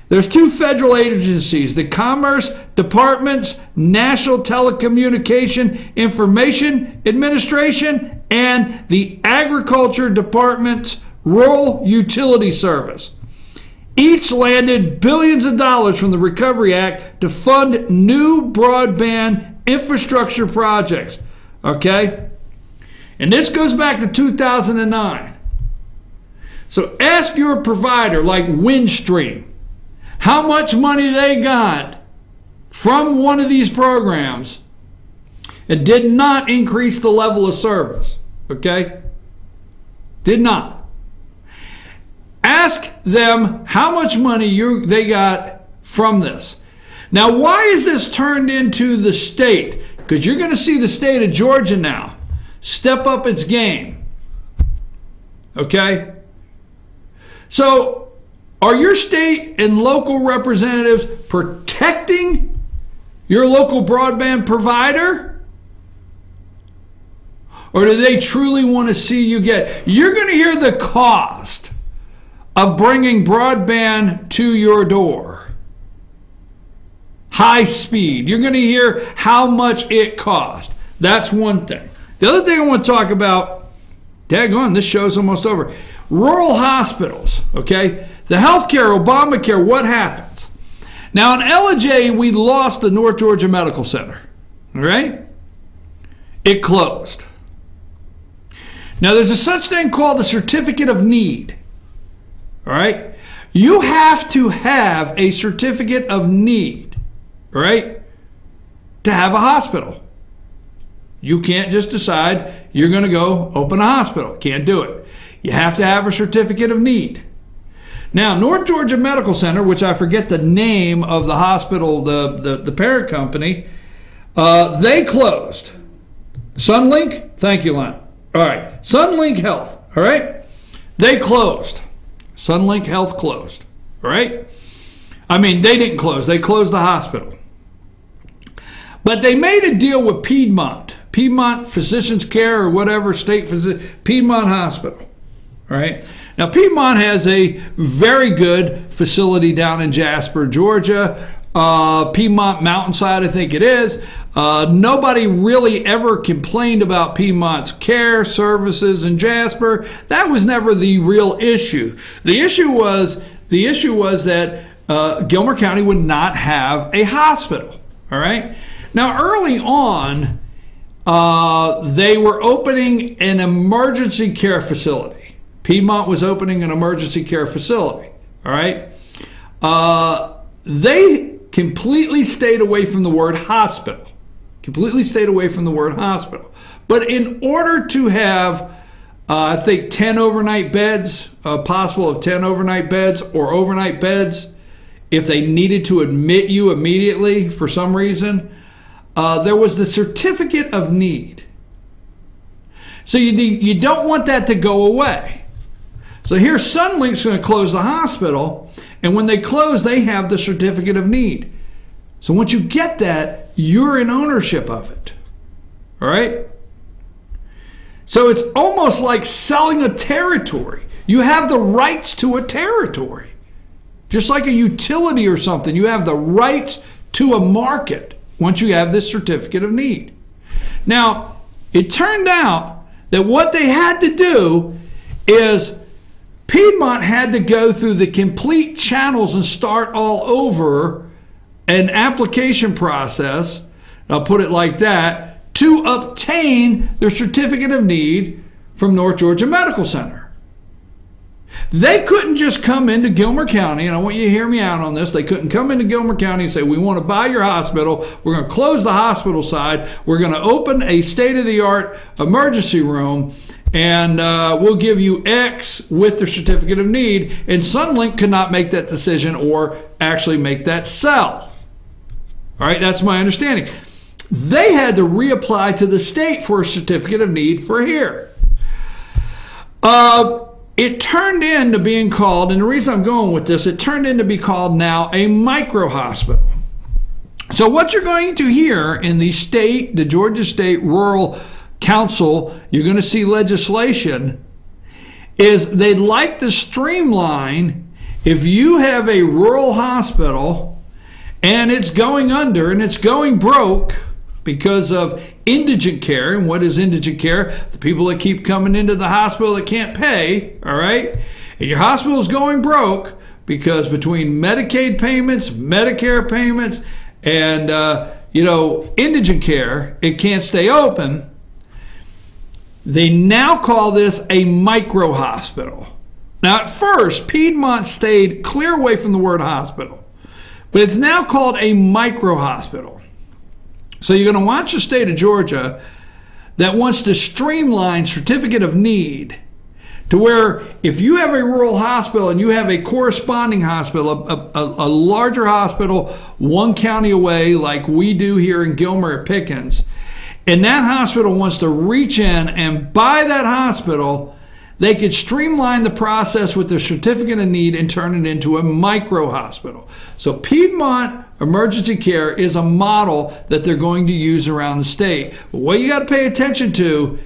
there's two federal agencies, the Commerce Department's National Telecommunication Information Administration and the Agriculture Department's Rural Utility Service. Each landed billions of dollars from the Recovery Act to fund new broadband infrastructure projects. Okay? And this goes back to 2009. So ask your provider like Windstream how much money they got from one of these programs and did not increase the level of service. Okay? Did not. Ask them how much money they got from this. Now, why is this turned into the state? Because you're going to see the state of Georgia now step up its game. Okay? So, are your state and local representatives protecting your local broadband provider? Or do they truly want to see you get? You're going to hear the cost of bringing broadband to your door. High speed. You're going to hear how much it costs. That's one thing. The other thing I want to talk about Daggone, this show's almost over. Rural hospitals, okay? The healthcare, Obamacare, what happens? Now, in Ellijay, we lost the North Georgia Medical Center, all right? It closed. Now, there's a such thing called a certificate of need, all right? You have to have a certificate of need, all right, to have a hospital. You can't just decide you're going to go open a hospital. Can't do it. You have to have a certificate of need. Now, North Georgia Medical Center, which I forget the name of the hospital, the parent company, they closed. Sunlink? Thank you, Len. All right. Sunlink Health, all right? They closed. Sunlink Health closed, all right? I mean, they didn't close. They closed the hospital. But they made a deal with Piedmont Physicians Care or whatever, Piedmont Hospital, all right? Now, Piedmont has a very good facility down in Jasper, Georgia. Piedmont Mountainside, I think it is. Nobody really ever complained about Piedmont's care services in Jasper. That was never the real issue. The issue was that Gilmer County would not have a hospital. All right. Now, early on, they were opening an emergency care facility. Piedmont was opening an emergency care facility. All right. They completely stayed away from the word hospital. But in order to have, I think, 10 overnight beds, possible of 10 overnight beds or overnight beds, if they needed to admit you immediately for some reason, there was the certificate of need. So you don't want that to go away. So here Sunlink's going to close the hospital, and when they close, they have the certificate of need. So once you get that, you're in ownership of it. All right? So it's almost like selling a territory. You have the rights to a territory. Just like a utility or something, you have the rights to a market once you have this certificate of need. Now, it turned out that what they had to do is Piedmont had to go through the complete channels and start all over an application process, I'll put it like that, to obtain their certificate of need from North Georgia Medical Center. They couldn't just come into Gilmer County, and I want you to hear me out on this, they couldn't come into Gilmer County and say, we want to buy your hospital, we're going to close the hospital side, we're going to open a state-of-the-art emergency room, and we'll give you X with the certificate of need, and Sunlink could not make that decision or actually make that sell. All right, that's my understanding. They had to reapply to the state for a certificate of need for here. It turned into being called, and the reason I'm going with this, it turned into be called now a micro hospital. So what you're going to hear in the Georgia State Rural Council, you're going to see legislation, is they'd like to streamline if you have a rural hospital and it's going under and it's going broke because of indigent care. And what is indigent care? The people that keep coming into the hospital that can't pay, all right? And your hospital is going broke because between Medicaid payments, Medicare payments, and, indigent care, it can't stay open. They now call this a micro hospital. Now, at first, Piedmont stayed clear away from the word hospital, but it's now called a micro hospital. So you're going to watch a state of Georgia that wants to streamline certificate of need to where if you have a rural hospital and you have a corresponding hospital, a larger hospital one county away like we do here in Gilmer at Pickens, and that hospital wants to reach in and buy that hospital, they could streamline the process with their certificate of need and turn it into a micro hospital. So Piedmont Emergency Care is a model that they're going to use around the state. But what you got to pay attention to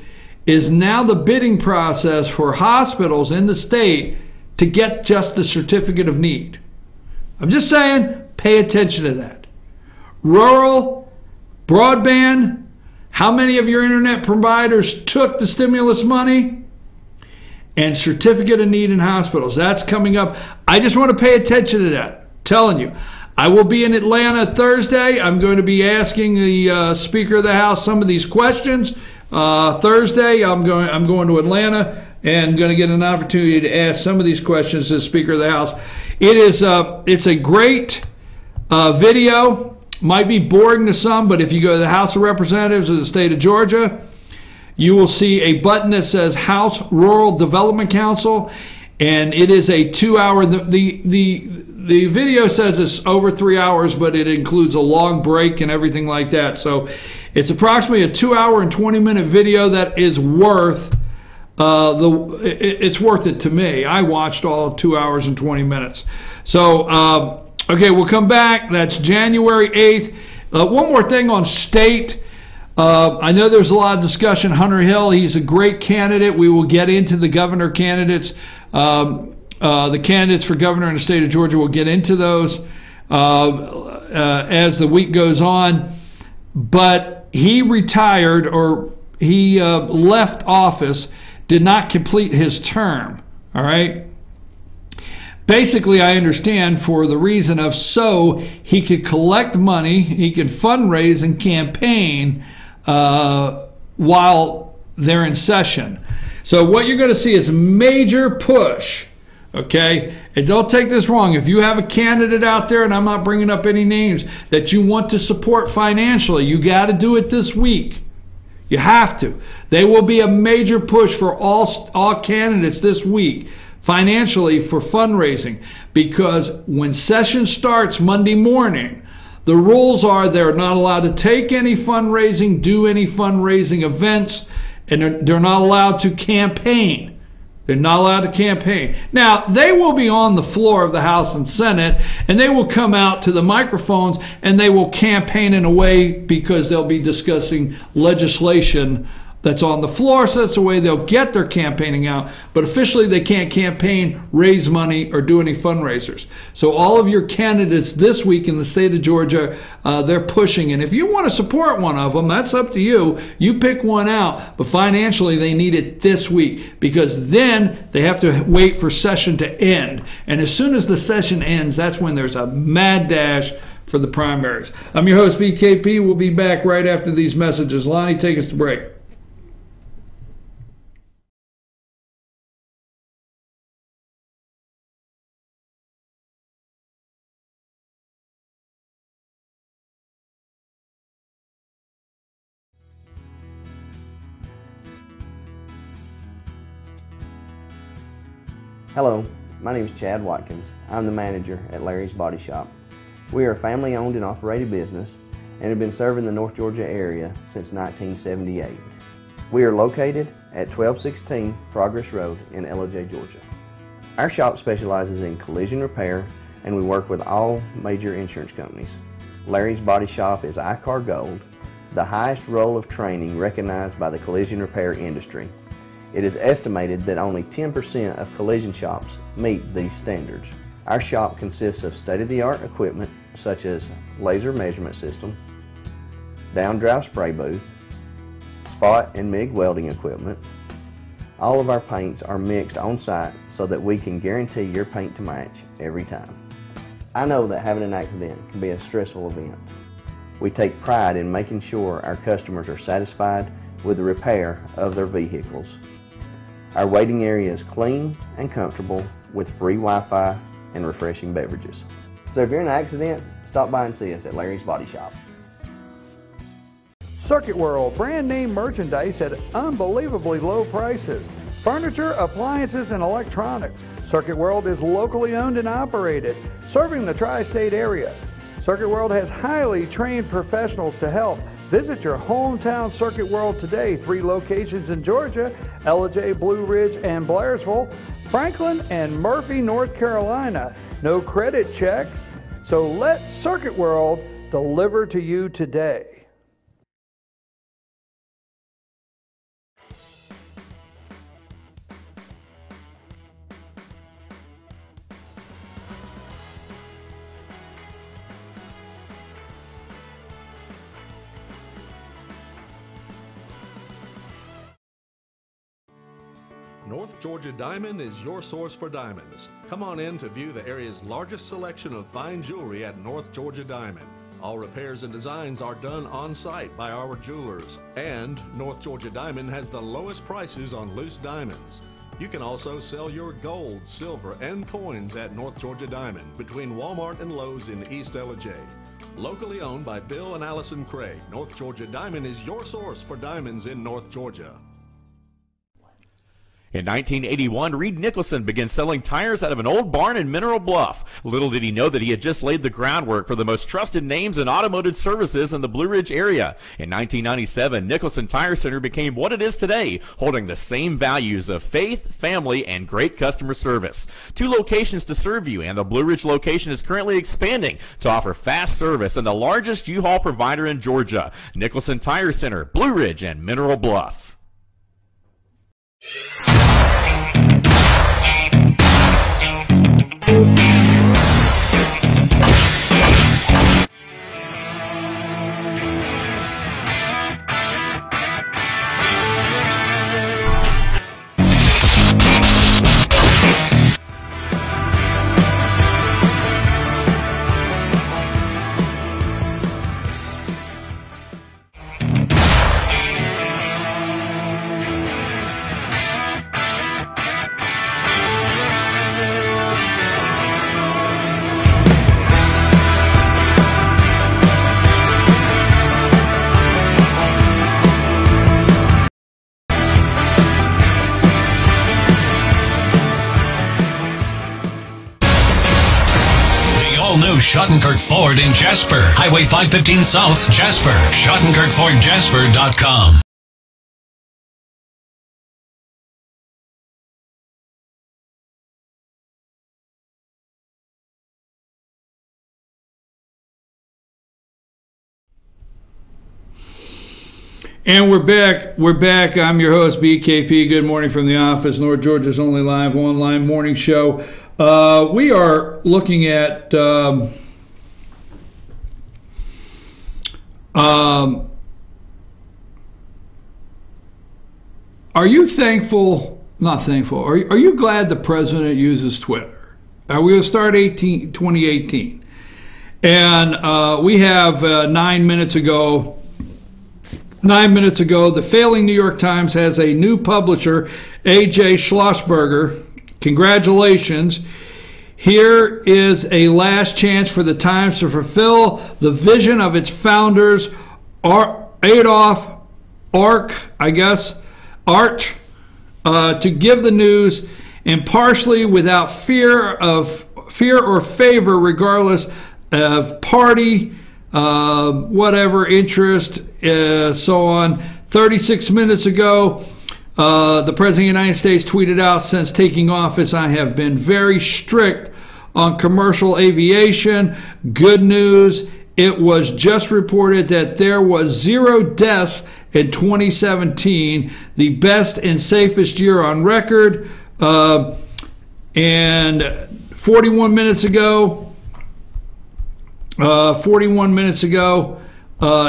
is now the bidding process for hospitals in the state to get just the certificate of need. I'm just saying, pay attention to that. Rural, broadband, how many of your internet providers took the stimulus money? and certificate of need in hospitals. That's coming up. I just want to pay attention to that. Telling you. I will be in Atlanta Thursday. I'm going to be asking the Speaker of the House some of these questions. Thursday, I'm going to Atlanta and going to get an opportunity to ask some of these questions to the Speaker of the House. It's a great video. Might be boring to some, but if you go to the House of Representatives of the state of Georgia, you will see a button that says House Rural Development Council, and it is a 2-hour. The video says it's over 3 hours, but it includes a long break and everything like that. So it's approximately a 2-hour and 20-minute video that is worth it's worth it to me. I watched all 2 hours and 20 minutes. So okay, we'll come back. That's January 8th. One more thing on state. I know there's a lot of discussion. Hunter Hill, he's a great candidate. We will get into the governor candidates. The candidates for governor in the state of Georgia will get into those as the week goes on. But he retired, or he left office, did not complete his term. All right? Basically, I understand, for the reason of so he could collect money, he could fundraise and campaign while they're in session. So what you're going to see is a major push, okay? And don't take this wrong. If you have a candidate out there, and I'm not bringing up any names, that you want to support financially, you got to do it this week. You have to. There will be a major push for all candidates this week financially for fundraising, because when session starts Monday morning, the rules are they're not allowed to take any fundraising, do any fundraising events, and they're not allowed to campaign. They're not allowed to campaign. Now, they will be on the floor of the House and Senate, and they will come out to the microphones, and they will campaign in a way, because they'll be discussing legislation that's on the floor, so that's the way they'll get their campaigning out. But officially, they can't campaign, raise money, or do any fundraisers. So all of your candidates this week in the state of Georgia, they're pushing. And if you want to support one of them, that's up to you. You pick one out. But financially, they need it this week, because then they have to wait for session to end. And as soon as the session ends, that's when there's a mad dash for the primaries. I'm your host, BKP. We'll be back right after these messages. Lonnie, take us to break. Hello, my name is Chad Watkins. I'm the manager at Larry's Body Shop. We are a family-owned and operated business and have been serving the North Georgia area since 1978. We are located at 1216 Progress Road in LJ, Georgia. Our shop specializes in collision repair, and we work with all major insurance companies. Larry's Body Shop is ICAR Gold, the highest role of training recognized by the collision repair industry. It is estimated that only 10% of collision shops meet these standards. Our shop consists of state-of-the-art equipment such as laser measurement system, down-drive spray booth, spot and MIG welding equipment. All of our paints are mixed on-site so that we can guarantee your paint to match every time. I know that having an accident can be a stressful event. We take pride in making sure our customers are satisfied with the repair of their vehicles. Our waiting area is clean and comfortable with free Wi-Fi and refreshing beverages. So if you're in an accident, stop by and see us at Larry's Body Shop. Circuit World, brand name merchandise at unbelievably low prices. Furniture, appliances, and electronics. Circuit World is locally owned and operated, serving the tri-state area. Circuit World has highly trained professionals to help. Visit your hometown Circuit World today. 3 locations in Georgia: LJ, Blue Ridge, and Blairsville, Franklin, and Murphy, North Carolina. No credit checks, so let Circuit World deliver to you today. North Georgia Diamond is your source for diamonds. Come on in to view the area's largest selection of fine jewelry at North Georgia Diamond. All repairs and designs are done on site by our jewelers. And North Georgia Diamond has the lowest prices on loose diamonds. You can also sell your gold, silver, and coins at North Georgia Diamond between Walmart and Lowe's in East Ellijay. Locally owned by Bill and Allison Craig, North Georgia Diamond is your source for diamonds in North Georgia. In 1981, Reed Nicholson began selling tires out of an old barn in Mineral Bluff. Little did he know that he had just laid the groundwork for the most trusted names in automotive services in the Blue Ridge area. In 1997, Nicholson Tire Center became what it is today, holding the same values of faith, family, and great customer service. 2 locations to serve you, and the Blue Ridge location is currently expanding to offer fast service and the largest U-Haul provider in Georgia. Nicholson Tire Center, Blue Ridge, and Mineral Bluff. Schottenkirk Ford in Jasper. Highway 515 South, Jasper. SchottenkirkFordJasper.com. And we're back. We're back. I'm your host, BKP. Good morning from the office. North Georgia's only live online morning show. We are looking at are you thankful, not thankful, are you glad the president uses Twitter? We're going to start 2018. And we have 9 minutes ago, the failing New York Times has a new publisher, A.J. Schlossberger. Congratulations. Here is a last chance for the Times to fulfill the vision of its founders, Adolph Arch, to give the news impartially without fear or favor, regardless of party, whatever interest, so on. 36 minutes ago, the President of the United States tweeted out, since taking office, I have been very strict on commercial aviation. Good news, it was just reported that there was 0 deaths in 2017, the best and safest year on record. And 41 minutes ago,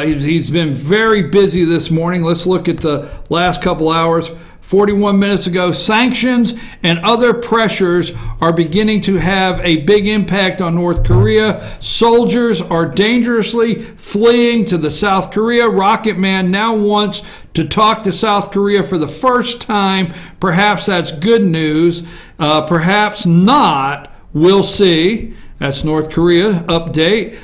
he's been very busy this morning. Let's look at the last couple hours. 41 minutes ago, sanctions and other pressures are beginning to have a big impact on North Korea. Soldiers are dangerously fleeing to the South Korea. Rocket Man now wants to talk to South Korea for the first time. Perhaps that's good news. Perhaps not. We'll see. That's North Korea update.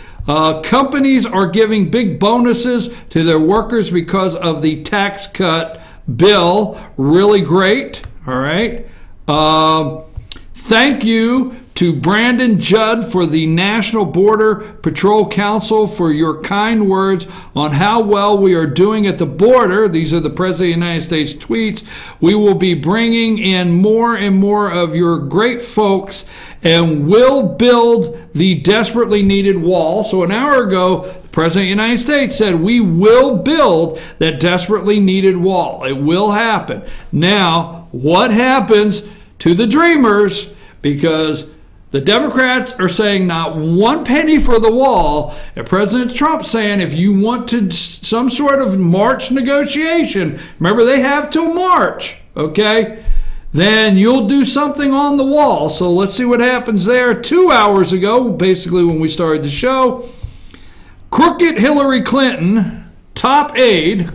Companies are giving big bonuses to their workers because of the tax cut bill. Really great. All right. Thank you to Brandon Judd for the National Border Patrol Council for your kind words on how well we are doing at the border. These are the President of the United States tweets. We will be bringing in more and more of your great folks and will build the desperately needed wall. So an hour ago, the President of the United States said we will build that desperately needed wall. It will happen. Now, what happens to the dreamers? Because the Democrats are saying not one penny for the wall, and President Trump saying if you want to some sort of March negotiation, remember they have till March, okay? then you'll do something on the wall. So let's see what happens there. 2 hours ago, basically when we started the show, crooked Hillary Clinton top aide, Uma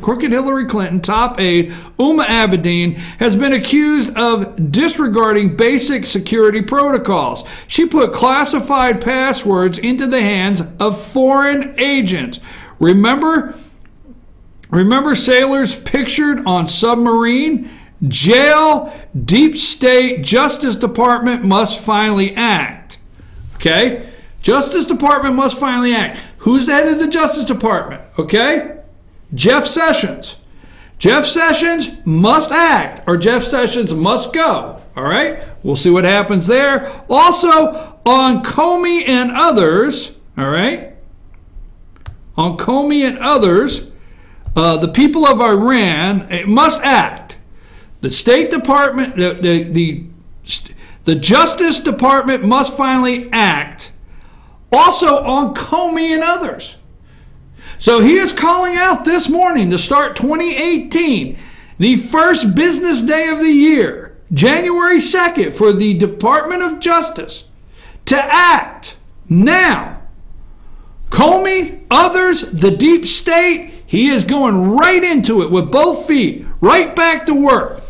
Abedin, has been accused of disregarding basic security protocols. She put classified passwords into the hands of foreign agents. Remember sailors pictured on submarine? Jail, deep state, Justice Department must finally act. Okay? Justice Department must finally act. Who's the head of the Justice Department? Okay? Jeff Sessions. Jeff Sessions must act, or Jeff Sessions must go. All right? We'll see what happens there. Also, on Comey and others, all right? On Comey and others, the people of Iran must act. The State Department, the Justice Department must finally act. Also on Comey and others. So he is calling out this morning to start 2018, the first business day of the year, January 2nd, for the Department of Justice to act now. Comey, others, the deep state, he is going right into it with both feet, right back to work.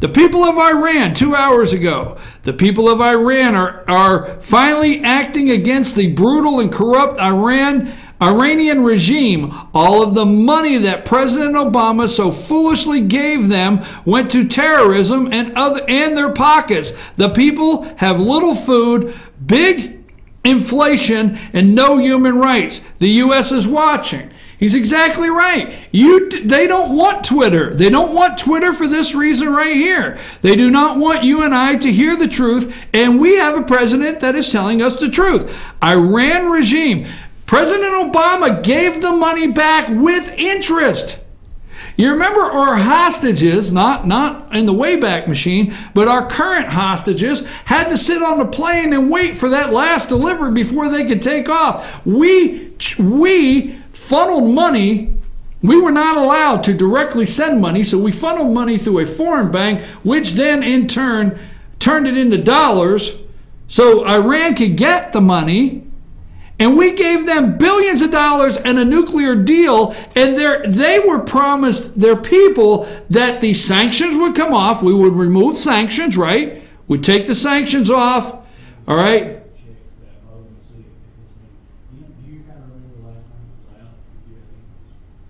The people of Iran, 2 hours ago, the people of Iran are finally acting against the brutal and corrupt Iranian regime. All of the money that President Obama so foolishly gave them went to terrorism and their pockets. The people have little food, big inflation, and no human rights. The U.S. is watching. He's exactly right. They don't want Twitter. They don't want Twitter for this reason right here. They do not want you and I to hear the truth, and we have a president that is telling us the truth. Iran regime. President Obama gave the money back with interest. You remember our hostages, not in the Wayback Machine, but our current hostages had to sit on the plane and wait for that last delivery before they could take off. We funneled money. We were not allowed to directly send money, so we funneled money through a foreign bank, which then in turn turned it into dollars so Iran could get the money. And we gave them billions of dollars and a nuclear deal, and they were promised their people that the sanctions would come off. We would remove sanctions, right? We'd take the sanctions off, all right?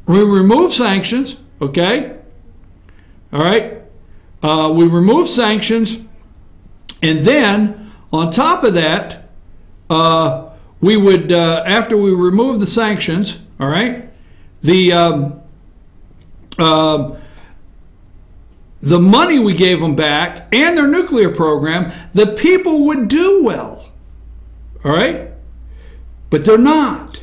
We remove sanctions, okay? All right? We remove sanctions, and then on top of that, we would, after we remove the sanctions, all right, the money we gave them back and their nuclear program, the people would do well, all right? But they're not.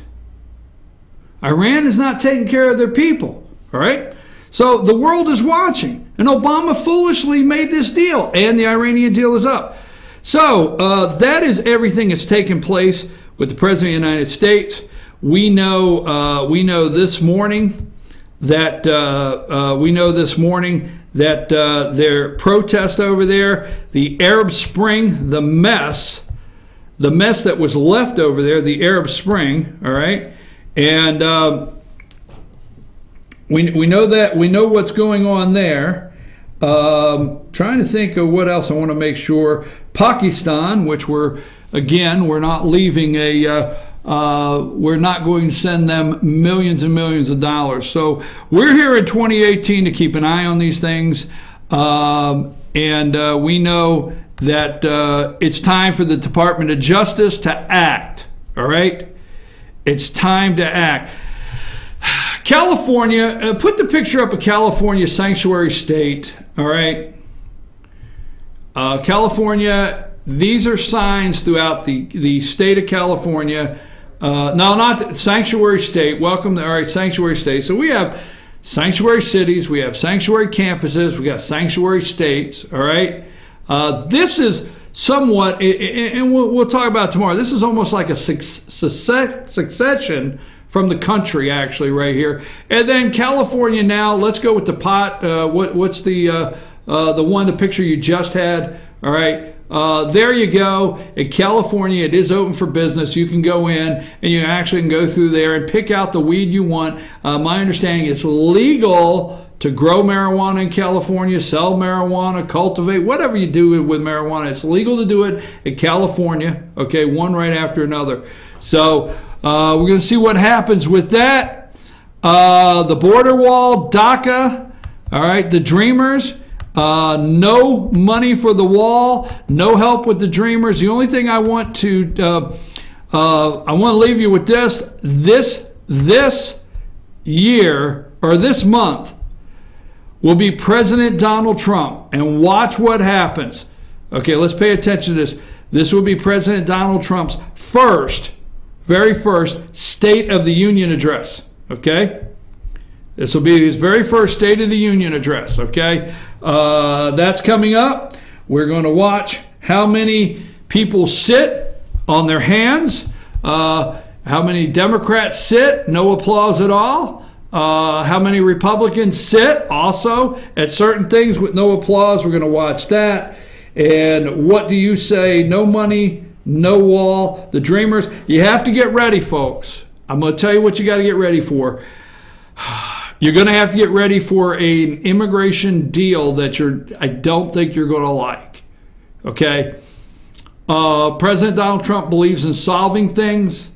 Iran is not taking care of their people, all right? So the world is watching, and Obama foolishly made this deal, and the Iranian deal is up. So that is everything that's taken place with the President of the United States. We know this morning that their protest over there, the Arab Spring, the mess that was left over there, the Arab Spring, all right, and we know what's going on there. Trying to think of what else I want to make sure. Pakistan, which we're not leaving we're not going to send them millions and millions of dollars. So we're here in 2018 to keep an eye on these things. And we know that it's time for the Department of Justice to act. All right? It's time to act. California, put the picture up of California sanctuary state. All right? California, these are signs throughout the state of California. No, not sanctuary state. Welcome to, all right, sanctuary state. So we have sanctuary cities, we have sanctuary campuses, we got sanctuary states, all right? This is somewhat, and we'll talk about it tomorrow, this is almost like a succession from the country, actually, right here. And then California now, let's go with the pot. What's the the picture you just had. All right. There you go. In California, it is open for business. You can go in and you actually can go through there and pick out the weed you want. My understanding is legal to grow marijuana in California, sell marijuana, cultivate, whatever you do with marijuana. It's legal to do it in California, okay, one right after another. So we're going to see what happens with that. The border wall, DACA, all right, the Dreamers. No money for the wall, no help with the Dreamers. The only thing I want to leave you with this year or this month will be President Donald Trump, and watch what happens. Okay, let's pay attention to this. This will be President Donald Trump's very first State of the Union address. Okay, this will be his very first State of the Union address. Okay. That's coming up. We're going to watch how many people sit on their hands, how many Democrats sit, no applause at all, how many Republicans sit also at certain things with no applause. We're going to watch that. And what do you say? No money, no wall, the Dreamers. You have to get ready, folks. I'm going to tell you what you got to get ready for. You're going to have to get ready for an immigration deal that I don't think you're going to like. Okay? President Donald Trump believes in solving things.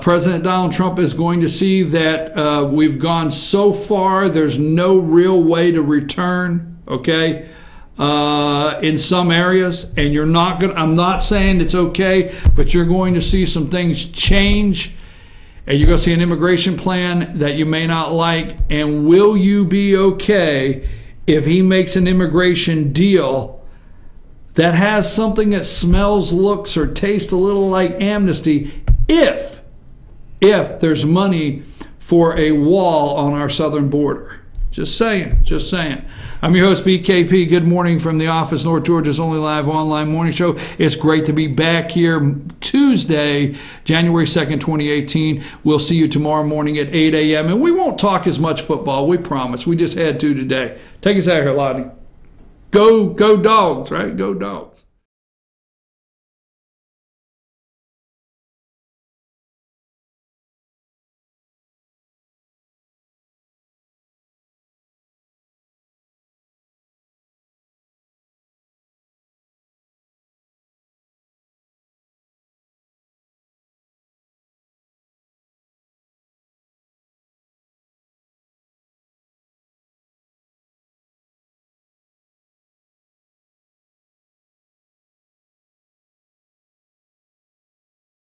President Donald Trump is going to see that we've gone so far, there's no real way to return, okay, in some areas. And you're not going to, I'm not saying it's okay, but you're going to see some things change. And you're going to see an immigration plan that you may not like. And will you be okay if he makes an immigration deal that has something that smells, looks, or tastes a little like amnesty if there's money for a wall on our southern border? Just saying. I'm your host, BKP. Good morning from the office, North Georgia's only live online morning show. It's great to be back here Tuesday, January 2nd, 2018. We'll see you tomorrow morning at 8 a.m. And we won't talk as much football, we promise. We just had to today. Take us out of here, Lottie. Go Dogs, right? Go Dogs.